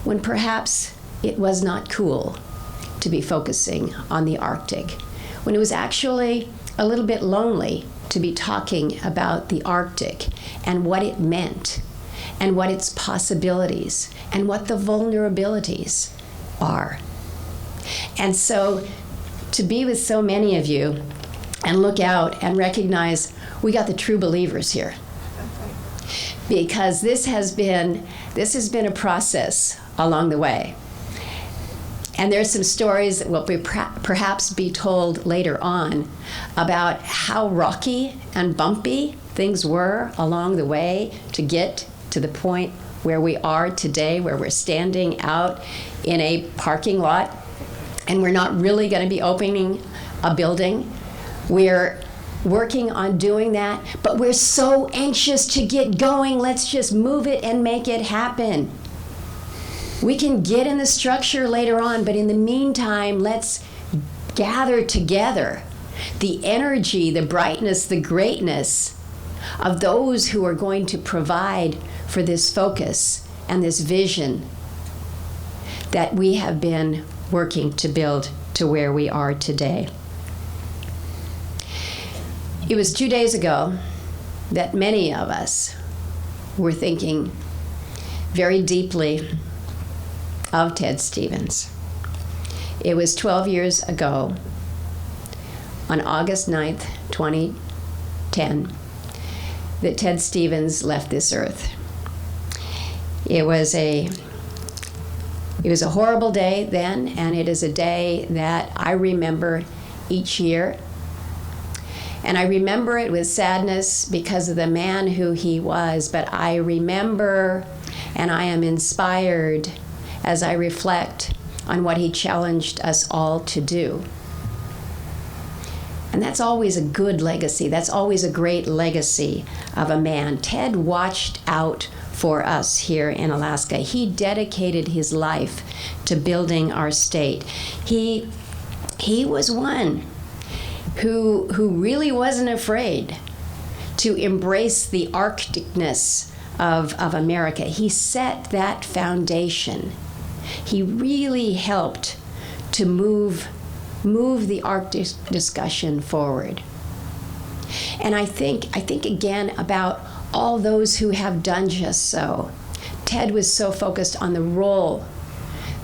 when perhaps it was not cool to be focusing on the Arctic, when it was actually a little bit lonely to be talking about the Arctic and what it meant and what its possibilities and what the vulnerabilities are. And so to be with so many of you and look out and recognize we got the true believers here, because this has been a process along the way. And there's some stories that will perhaps be told later on about how rocky and bumpy things were along the way to get to the point where we are today, where we're standing out in a parking lot and we're not really going to be opening a building. We're working on doing that, but we're so anxious to get going. Let's just move it and make it happen. We can get in the structure later on, but in the meantime, let's gather together the energy, the brightness, the greatness of those who are going to provide for this focus and this vision that we have been working to build to where we are today. It was 2 days ago that many of us were thinking very deeply of Ted Stevens. It was 12 years ago, on August 9th, 2010, that Ted Stevens left this earth. It was a horrible day then, and it is a day that I remember each year. And I remember it with sadness because of the man who he was, but I remember and I am inspired as I reflect on what he challenged us all to do. And that's always a good legacy. That's always a great legacy of a man. Ted watched out for us here in Alaska. He dedicated his life to building our state. He was one who really wasn't afraid to embrace the Arcticness of America. He set that foundation. He really helped to move the Arctic discussion forward. And I think again about all those who have done just so. Ted was so focused on the role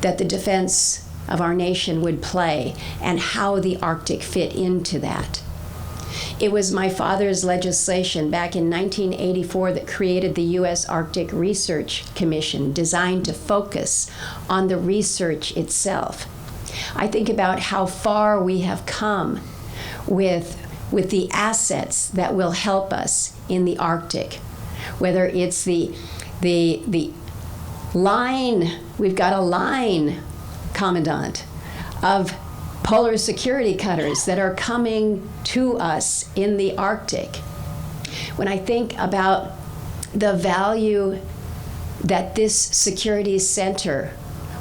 that the defense of our nation would play and how the Arctic fit into that. It was my father's legislation back in 1984 that created the U.S. Arctic Research Commission, designed to focus on the research itself. I think about how far we have come with the assets that will help us in the Arctic, whether it's the line, we've got a line, Commandant, of polar security cutters that are coming to us in the Arctic. When I think about the value that this security center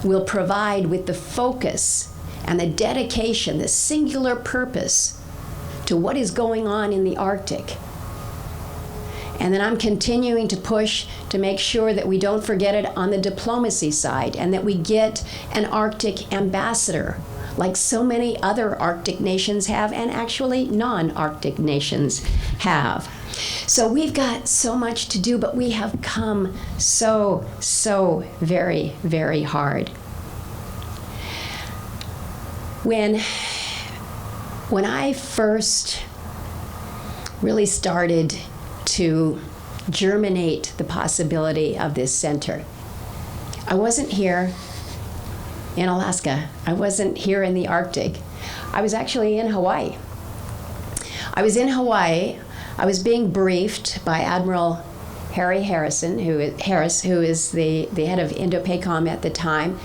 will provide with the focus and the dedication, the singular purpose to what is going on in the Arctic. And then I'm continuing to push to make sure that we don't forget it on the diplomacy side and that we get an Arctic ambassador like so many other Arctic nations have, and actually non-Arctic nations have. So we've got so much to do, but we have come so very, very hard. When I first really started to germinate the possibility of this center, I wasn't here in Alaska. I wasn't here in the Arctic. I was actually in Hawaii. I was in Hawaii. I was being briefed by Admiral Harris, who is the head of Indo-PACOM at the time,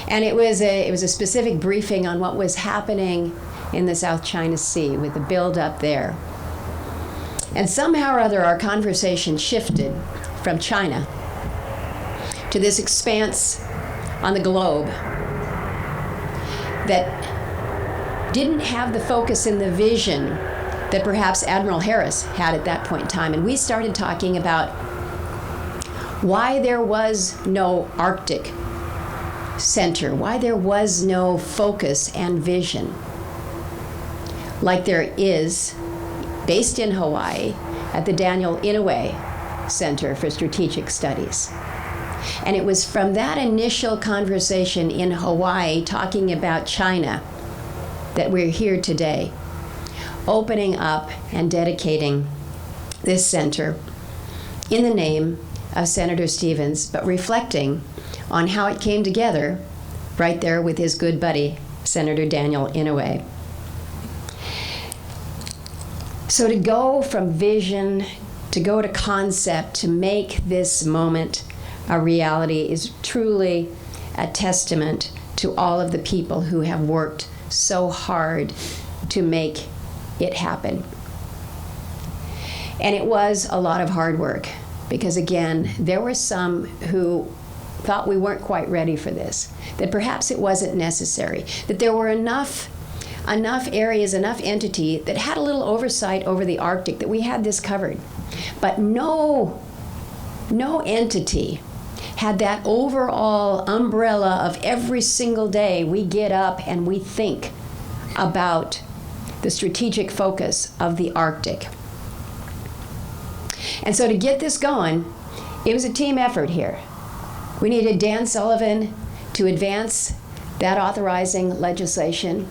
and it was a specific briefing on what was happening in the South China Sea with the build-up there. And somehow or other, our conversation shifted from China to this expanse on the globe that didn't have the focus and the vision that perhaps Admiral Harris had at that point in time. And we started talking about why there was no Arctic center, why there was no focus and vision like there is based in Hawaii at the Daniel Inouye Center for Strategic Studies. And it was from that initial conversation in Hawaii talking about China that we're here today, opening up and dedicating this center in the name of Senator Stevens, but reflecting on how it came together right there with his good buddy, Senator Daniel Inouye. So to go from vision, to go to concept, to make this moment a reality is truly a testament to all of the people who have worked so hard to make it happen. And it was a lot of hard work because, again, there were some who thought we weren't quite ready for this, that perhaps it wasn't necessary, that there were enough areas, enough entity that had a little oversight over the Arctic, that we had this covered. But no entity had that overall umbrella of every single day we get up and we think about the strategic focus of the Arctic. And so to get this going, it was a team effort here. We needed Dan Sullivan to advance that authorizing legislation.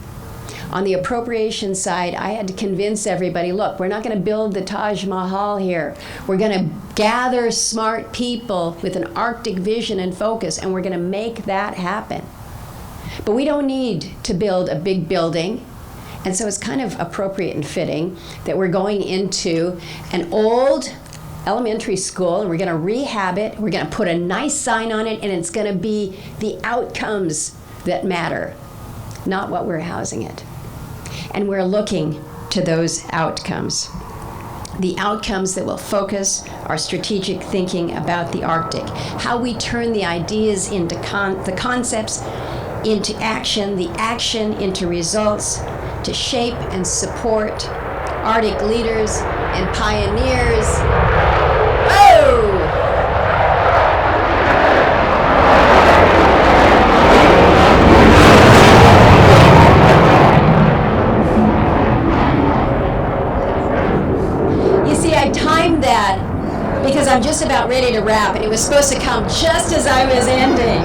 On the appropriation side, I had to convince everybody, look, we're not going to build the Taj Mahal here. We're going to gather smart people with an Arctic vision and focus, and we're going to make that happen. But we don't need to build a big building. And so it's kind of appropriate and fitting that we're going into an old elementary school, and we're going to rehab it. We're going to put a nice sign on it, and it's going to be the outcomes that matter, not what we're housing it. And we're looking to those outcomes. The outcomes that will focus our strategic thinking about the Arctic, how we turn the ideas into the concepts into action, the action into results, to shape and support Arctic leaders and pioneers. Whoa! That because I'm just about ready to wrap, and it was supposed to come just as I was ending.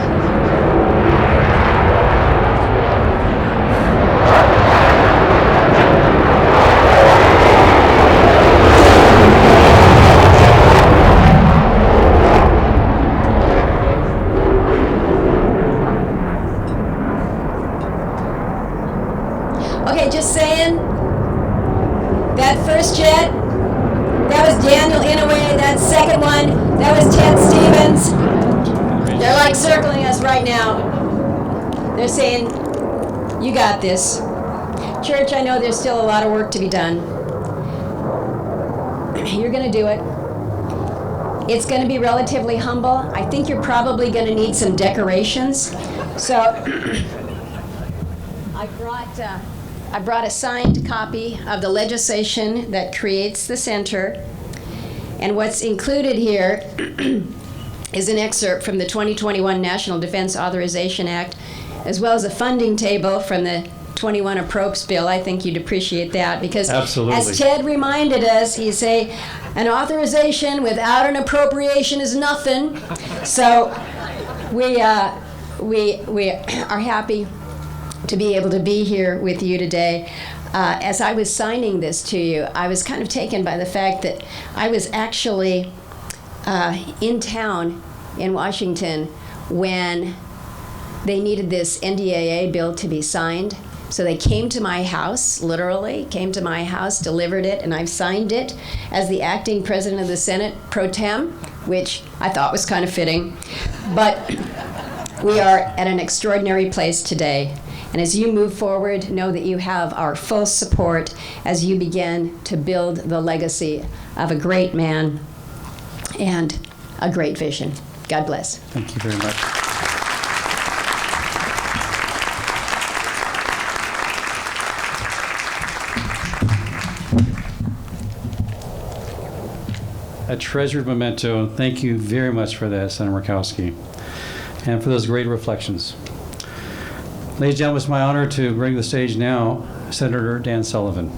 Okay, just saying, that first jet, that was Daniel Inouye. That second one, that was Ted Stevens. They're like circling us right now. They're saying, you got this. Church, I know there's still a lot of work to be done. You're going to do it. It's going to be relatively humble. I think you're probably going to need some decorations. So I brought a signed copy of the legislation that creates the center. And what's included here is an excerpt from the 2021 National Defense Authorization Act, as well as a funding table from the 21 Appropes bill. I think you'd appreciate that because, absolutely, as Ted reminded us, he say, an authorization without an appropriation is nothing. So we are happy to be able to be here with you today. As I was signing this to you, I was kind of taken by the fact that I was actually in town in Washington when they needed this NDAA bill to be signed. So they came to my house, literally came to my house, delivered it, and I've signed it as the acting president of the Senate pro tem, which I thought was kind of fitting. But we are at an extraordinary place today. And as you move forward, know that you have our full support as you begin to build the legacy of a great man and a great vision. God bless. Thank you very much. A treasured memento. Thank you very much for that, Senator Murkowski, and for those great reflections. Ladies and gentlemen, it's my honor to bring to the stage now Senator Dan Sullivan.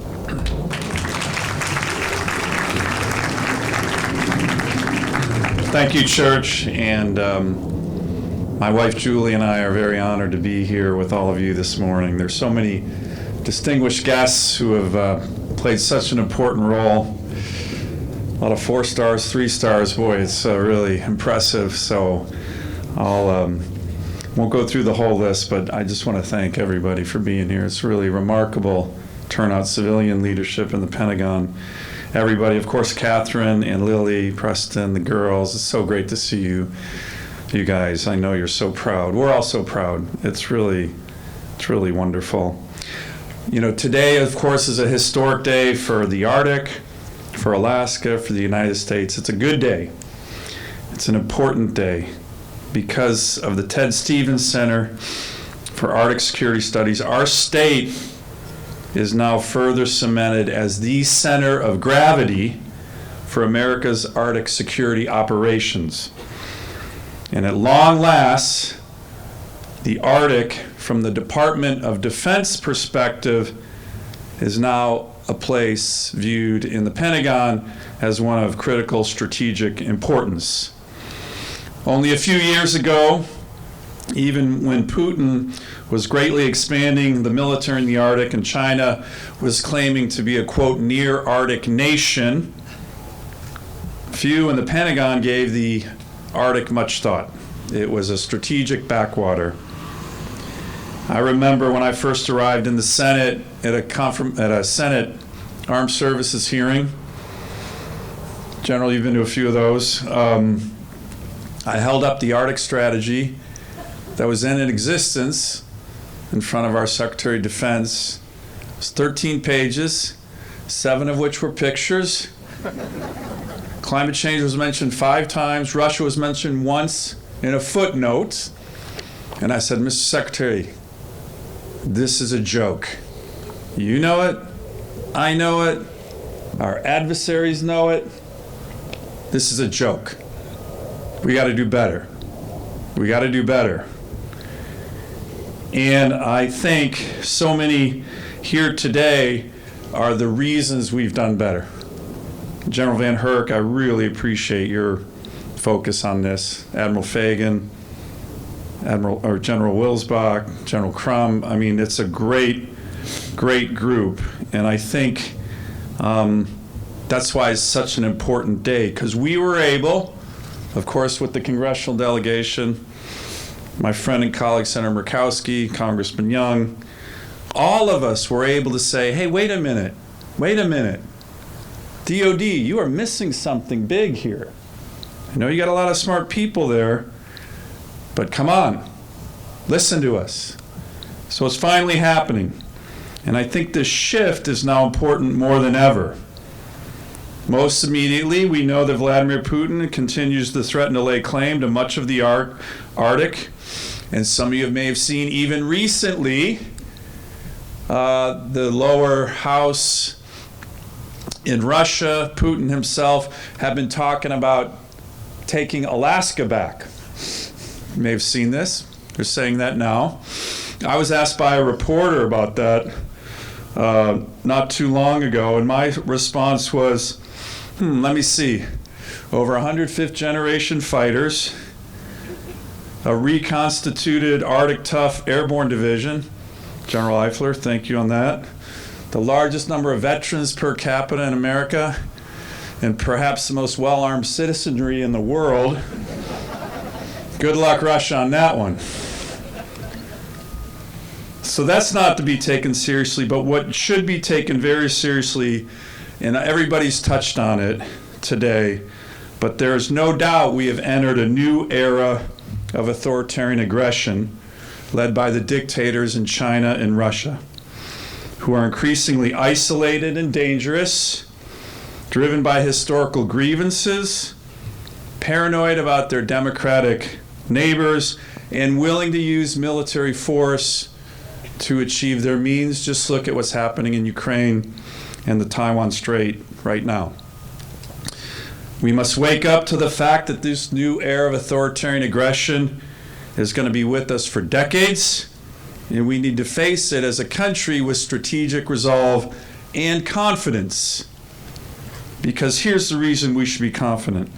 Thank you, Church, and my wife Julie and I are very honored to be here with all of you this morning. There's so many distinguished guests who have played such an important role. A lot of 4 stars, 3 stars. Boy, it's really impressive. So I'll won't go through the whole list, but I just want to thank everybody for being here. It's really remarkable turnout, civilian leadership in the Pentagon. Everybody, of course, Catherine and Lily, Preston, the girls. It's so great to see you guys. I know you're so proud. We're all so proud. It's really wonderful. You know, today, of course, is a historic day for the Arctic, for Alaska, for the United States. It's a good day. It's an important day because of the Ted Stevens Center for Arctic Security Studies. Our state is now further cemented as the center of gravity for America's Arctic security operations. And at long last, the Arctic, from the Department of Defense perspective, is now a place viewed in the Pentagon as one of critical strategic importance. Only a few years ago, even when Putin was greatly expanding the military in the Arctic and China was claiming to be a, quote, near Arctic nation, few in the Pentagon gave the Arctic much thought. It was a strategic backwater. I remember when I first arrived in the Senate at a Senate Armed Services hearing. General, you've been to a few of those. I held up the Arctic strategy that was then in existence in front of our Secretary of Defense. It was 13 pages, 7 of which were pictures. Climate change was mentioned 5 times. Russia was mentioned once in a footnote. And I said, Mr. Secretary, this is a joke. You know it. I know it. Our adversaries know it. This is a joke. We got to do better. We got to do better. And I think so many here today are the reasons we've done better. General Van Herk, I really appreciate your focus on this. Admiral Fagan, General Wilsbach, General Crum. I mean, it's a great group. And I think that's why it's such an important day, because we were able, of course, with the congressional delegation, my friend and colleague, Senator Murkowski, Congressman Young, all of us were able to say, hey, wait a minute. DOD, you are missing something big here. I know you got a lot of smart people there, but come on, listen to us. So it's finally happening. And I think this shift is now important more than ever. Most immediately, we know that Vladimir Putin continues to threaten to lay claim to much of the Arctic. And some of you may have seen even recently the lower house in Russia, Putin himself, have been talking about taking Alaska back. You may have seen this. They're saying that now. I was asked by a reporter about that not too long ago, and my response was, let me see, over 100 fifth-generation fighters, a reconstituted Arctic Tough Airborne Division, General Eifler, thank you on that. The largest number of veterans per capita in America, and perhaps the most well-armed citizenry in the world. Good luck, Russia, on that one. So that's not to be taken seriously, but what should be taken very seriously, and everybody's touched on it today, but there is no doubt we have entered a new era of authoritarian aggression led by the dictators in China and Russia, who are increasingly isolated and dangerous, driven by historical grievances, paranoid about their democratic neighbors, and willing to use military force to achieve their means. Just look at what's happening in Ukraine and the Taiwan Strait right now. We must wake up to the fact that this new era of authoritarian aggression is going to be with us for decades, and we need to face it as a country with strategic resolve and confidence. Because here's the reason we should be confident.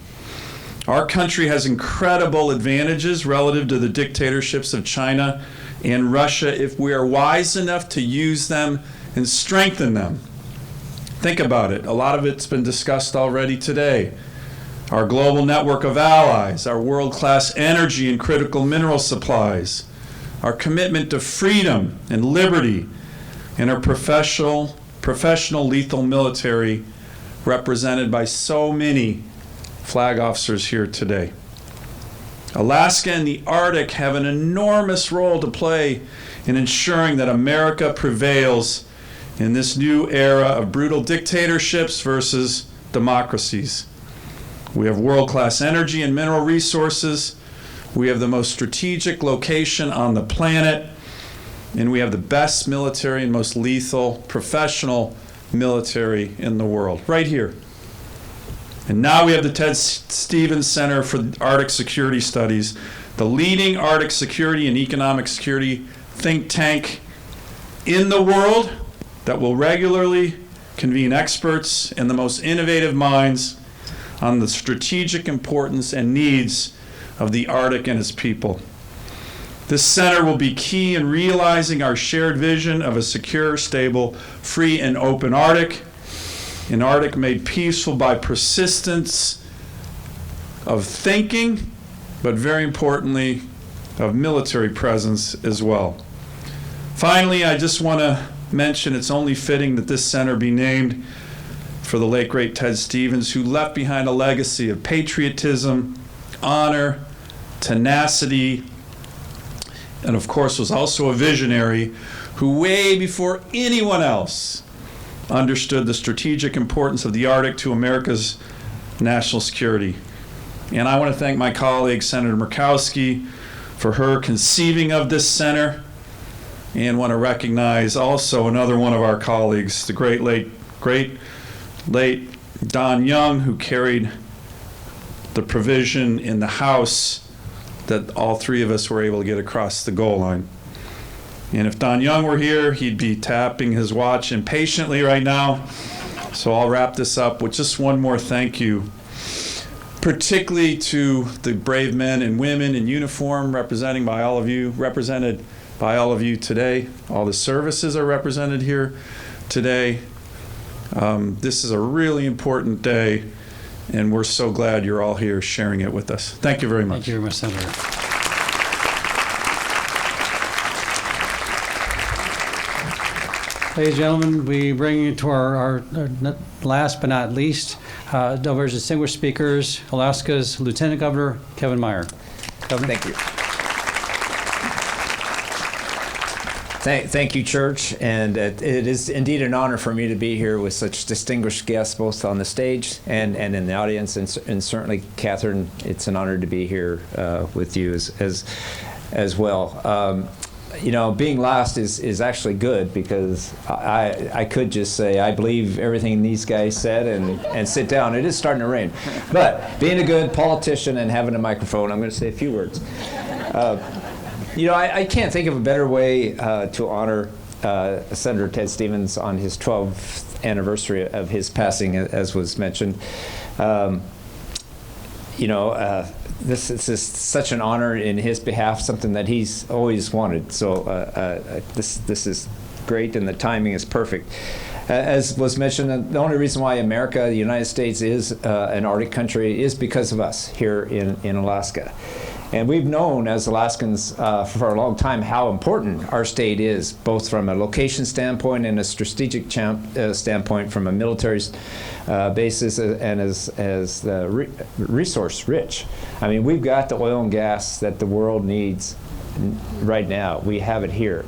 Our country has incredible advantages relative to the dictatorships of China and Russia if we are wise enough to use them and strengthen them. Think about it. A lot of it's been discussed already today. Our global network of allies, our world-class energy and critical mineral supplies, our commitment to freedom and liberty, and our professional lethal military represented by so many flag officers here today. Alaska and the Arctic have an enormous role to play in ensuring that America prevails in this new era of brutal dictatorships versus democracies. We have world-class energy and mineral resources. We have the most strategic location on the planet, and we have the best military and most lethal professional military in the world, right here. And now we have the Ted Stevens Center for Arctic Security Studies, the leading Arctic security and economic security think tank in the world that will regularly convene experts and the most innovative minds on the strategic importance and needs of the Arctic and its people. This center will be key in realizing our shared vision of a secure, stable, free, and open Arctic, an Arctic made peaceful by persistence of thinking, but very importantly, of military presence as well. Finally, I just want to mention it's only fitting that this center be named for the late great Ted Stevens, who left behind a legacy of patriotism, honor, tenacity, and of course was also a visionary who way before anyone else understood the strategic importance of the Arctic to America's national security. And I want to thank my colleague, Senator Murkowski, for her conceiving of this center, and want to recognize also another one of our colleagues, the great late Don Young, who carried the provision in the House that all three of us were able to get across the goal line. And if Don Young were here, he'd be tapping his watch impatiently right now. So I'll wrap this up with just one more thank you, particularly to the brave men and women in uniform represented by all of you today. All the services are represented here today. This is a really important day, and we're so glad you're all here sharing it with us. Thank you very much. Thank you very much, Senator. Ladies and gentlemen, we bring you to our last but not least of our distinguished speakers, Alaska's Lieutenant Governor Kevin Meyer. Governor. Thank you. Thank you, Church, and it is indeed an honor for me to be here with such distinguished guests, both on the stage and in the audience, and certainly, Catherine, it's an honor to be here with you as well. You know, being last is actually good, because I could just say I believe everything these guys said and sit down. It is starting to rain. But being a good politician and having a microphone, I'm going to say a few words. You know, I can't think of a better way to honor Senator Ted Stevens on his 12th anniversary of his passing, as was mentioned. You know, this is just such an honor in his behalf, something that he's always wanted. So this is great, and the timing is perfect. As was mentioned, the only reason why America, the United States, is an Arctic country is because of us here in Alaska. And we've known as Alaskans for a long time how important our state is, both from a location standpoint and a strategic standpoint, from a military basis and as resource rich. I mean, we've got the oil and gas that the world needs right now. We have it here.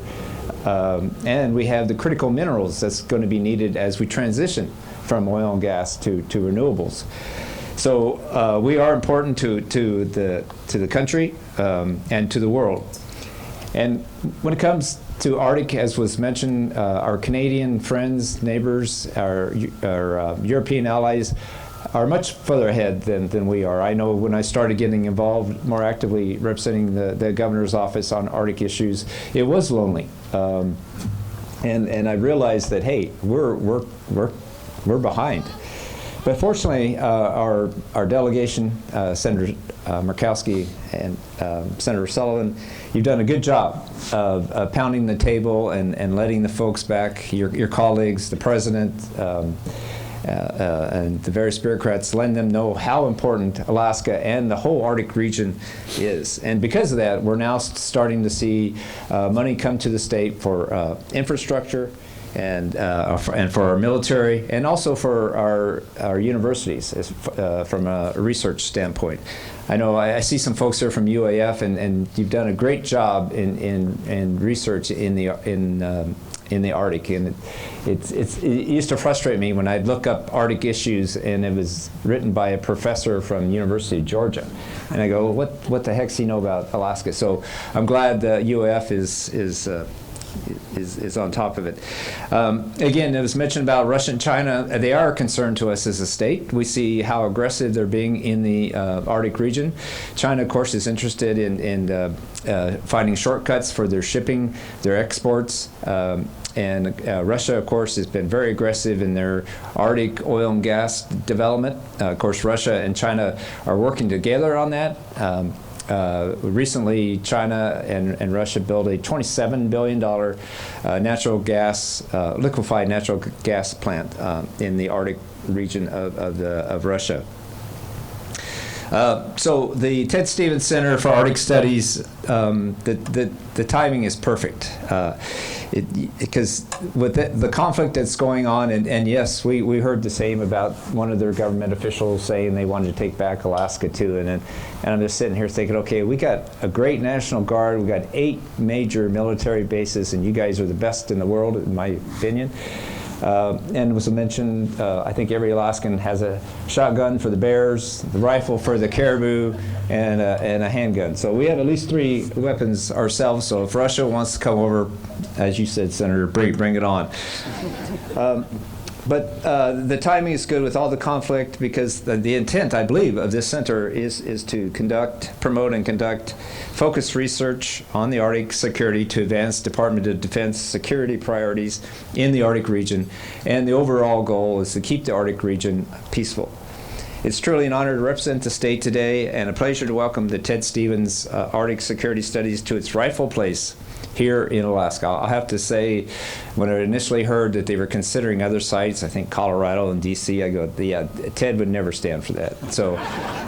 And we have the critical minerals that's going to be needed as we transition from oil and gas to renewables. So we are important to the country and to the world. And when it comes to Arctic, as was mentioned, our Canadian friends, neighbors, our European allies are much further ahead than we are. I know when I started getting involved more actively representing the governor's office on Arctic issues, it was lonely. And I realized that, hey, we're behind. But fortunately, our delegation, Senator Murkowski and Senator Sullivan, you've done a good job of pounding the table and letting the folks back, your colleagues, the president, and the various bureaucrats, letting them know how important Alaska and the whole Arctic region is. And because of that, we're now starting to see money come to the state for infrastructure, and for our military, and also for our universities from a research standpoint. I know I see some folks here from UAF, and you've done a great job in research in the Arctic, and it used to frustrate me when I'd look up Arctic issues and it was written by a professor from University of Georgia, and I go, well, what the heck does he know about Alaska? So I'm glad that UAF is on top of it. Again, it was mentioned about Russia and China. They are a concern to us as a state. We see how aggressive they're being in the Arctic region. China, of course, is interested in finding shortcuts for their shipping, their exports. And Russia, of course, has been very aggressive in their Arctic oil and gas development. Of course, Russia and China are working together on that. Recently, China and Russia built a $27 billion liquefied natural gas plant in the Arctic region of Russia. So the Ted Stevens Center for Arctic Studies, the timing is perfect. Because with the conflict that's going on, and yes, we heard the same about one of their government officials saying they wanted to take back Alaska too, and I'm just sitting here thinking, okay, we got a great National Guard, we got 8 major military bases, and you guys are the best in the world, in my opinion. And it was mentioned, I think every Alaskan has a shotgun for the bears, the rifle for the caribou, and a handgun. So we have at least 3 weapons ourselves. So if Russia wants to come over, as you said, Senator, bring it on. But the timing is good with all the conflict, because the intent, I believe, of this center is to promote and conduct focused research on the Arctic security to advance Department of Defense security priorities in the Arctic region. And the overall goal is to keep the Arctic region peaceful. It's truly an honor to represent the state today, and a pleasure to welcome the Ted Stevens Arctic Security Studies to its rightful place here in Alaska. I'll have to say, when I initially heard that they were considering other sites, I think Colorado and DC, I go, yeah, Ted would never stand for that. So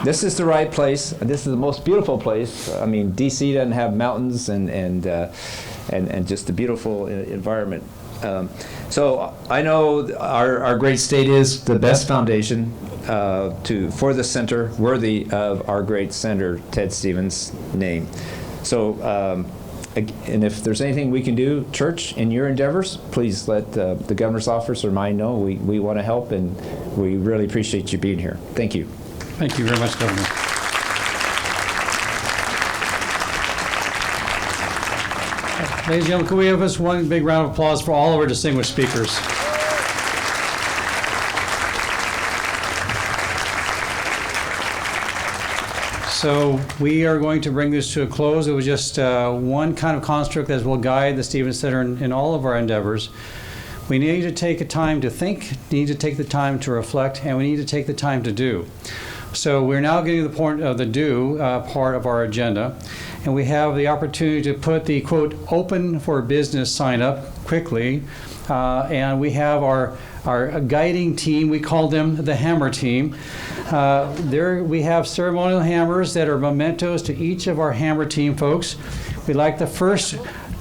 this is the right place. This is the most beautiful place. I mean, DC doesn't have mountains and just a beautiful environment. So I know our great state is the best foundation for the center, worthy of our great Senator Ted Stevens' name. So. And if there's anything we can do, church, in your endeavors, please let the governor's office or mine know. We want to help, and we really appreciate you being here. Thank you. Thank you very much, Governor. Ladies and gentlemen, can we have us one big round of applause for all of our distinguished speakers? So we are going to bring this to a close. It was just one kind of construct that will guide the Stevens Center in all of our endeavors. We need to take a time to think, need to take the time to reflect, and we need to take the time to do. So we're now getting to the point of the do part of our agenda, and we have the opportunity to put the quote "open for business" sign up quickly, and we have our guiding team. We call them the Hammer Team. There we have ceremonial hammers that are mementos to each of our Hammer Team folks. We'd like the first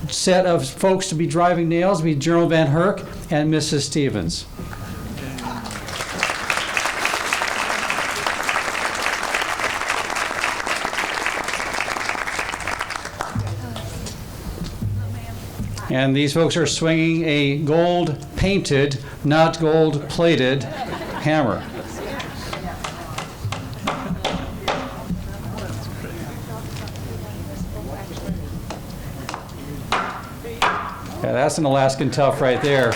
set of folks to be driving nails be General Van Herk and Mrs. Stevens. And these folks are swinging a gold-painted, not gold-plated hammer. Yeah, that's an Alaskan tough right there.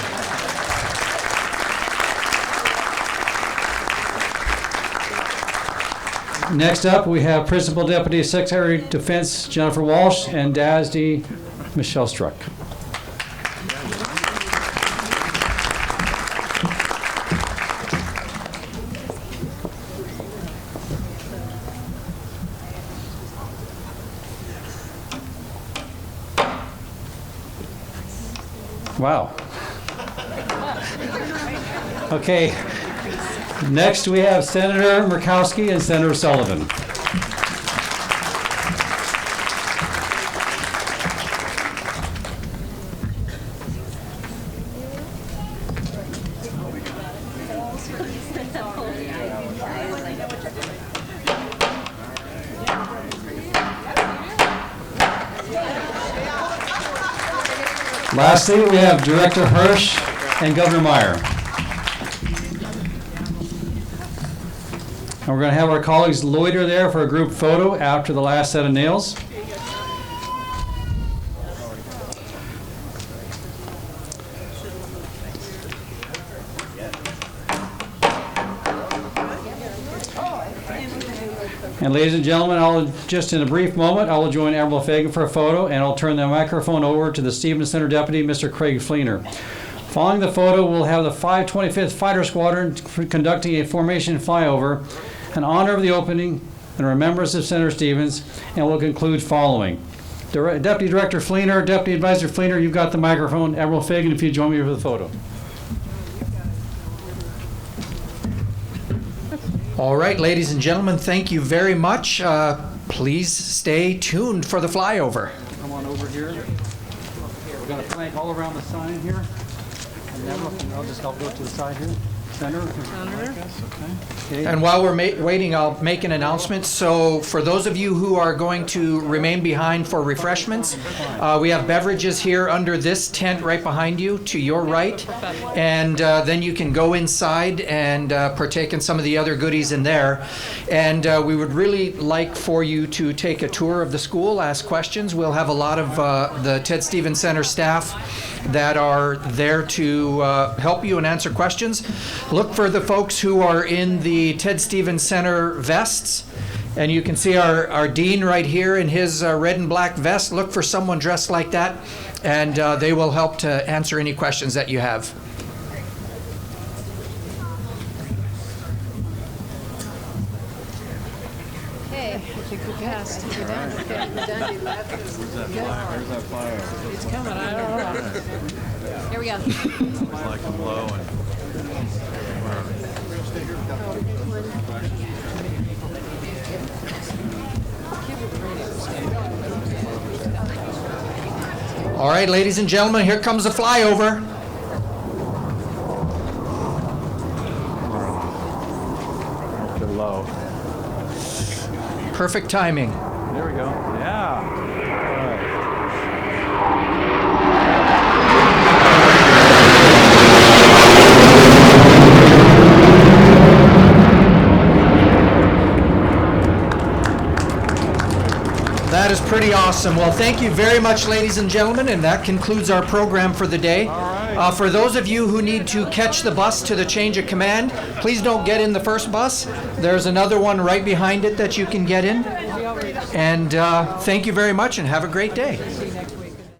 Next up, we have Principal Deputy Secretary of Defense Jennifer Walsh and DASD Michelle Struck. Wow. Okay. Next, we have Senator Murkowski and Senator Sullivan. Lastly, we have Director Hirsch and Governor Meyer. And we're going to have our colleagues loiter there for a group photo after the last set of nails. And ladies and gentlemen, I'll just in a brief moment, I will join Admiral Fagan for a photo, and I'll turn the microphone over to the Stevens Center Deputy, Mr. Craig Fleener. Following the photo, we'll have the 525th Fighter Squadron conducting a formation flyover in honor of the opening and remembrance of Senator Stevens, and we'll conclude following. Deputy Director Fleener, Deputy Advisor Fleener, you've got the microphone. Admiral Fagan, if you join me for the photo. All right, ladies and gentlemen, thank you very much. Please stay tuned for the flyover. Come on over here. We're going to flank all around the sign here. And I'll go to the side here. Center. Okay. And while we're waiting, I'll make an announcement. So for those of you who are going to remain behind for refreshments, we have beverages here under this tent right behind you to your right. And then you can go inside and partake in some of the other goodies in there. And we would really like for you to take a tour of the school, ask questions. We'll have a lot of the Ted Stevens Center staff that are there to help you and answer questions. Look for the folks who are in the Ted Stevens Center vests. And you can see our dean right here in his red and black vest. Look for someone dressed like that, and they will help to answer any questions that you have. Okay, I think we passed. We're done. Okay, we're done. Where's that flyer? It's coming. I don't know. Here we go. It's like I'm low and. All right, ladies and gentlemen, here comes the flyover. Too low. Perfect timing. There we go. Yeah. That is pretty awesome. Well, thank you very much, ladies and gentlemen, and that concludes our program for the day. For those of you who need to catch the bus to the change of command, please don't get in the first bus. There's another one right behind it that you can get in. And thank you very much, and have a great day.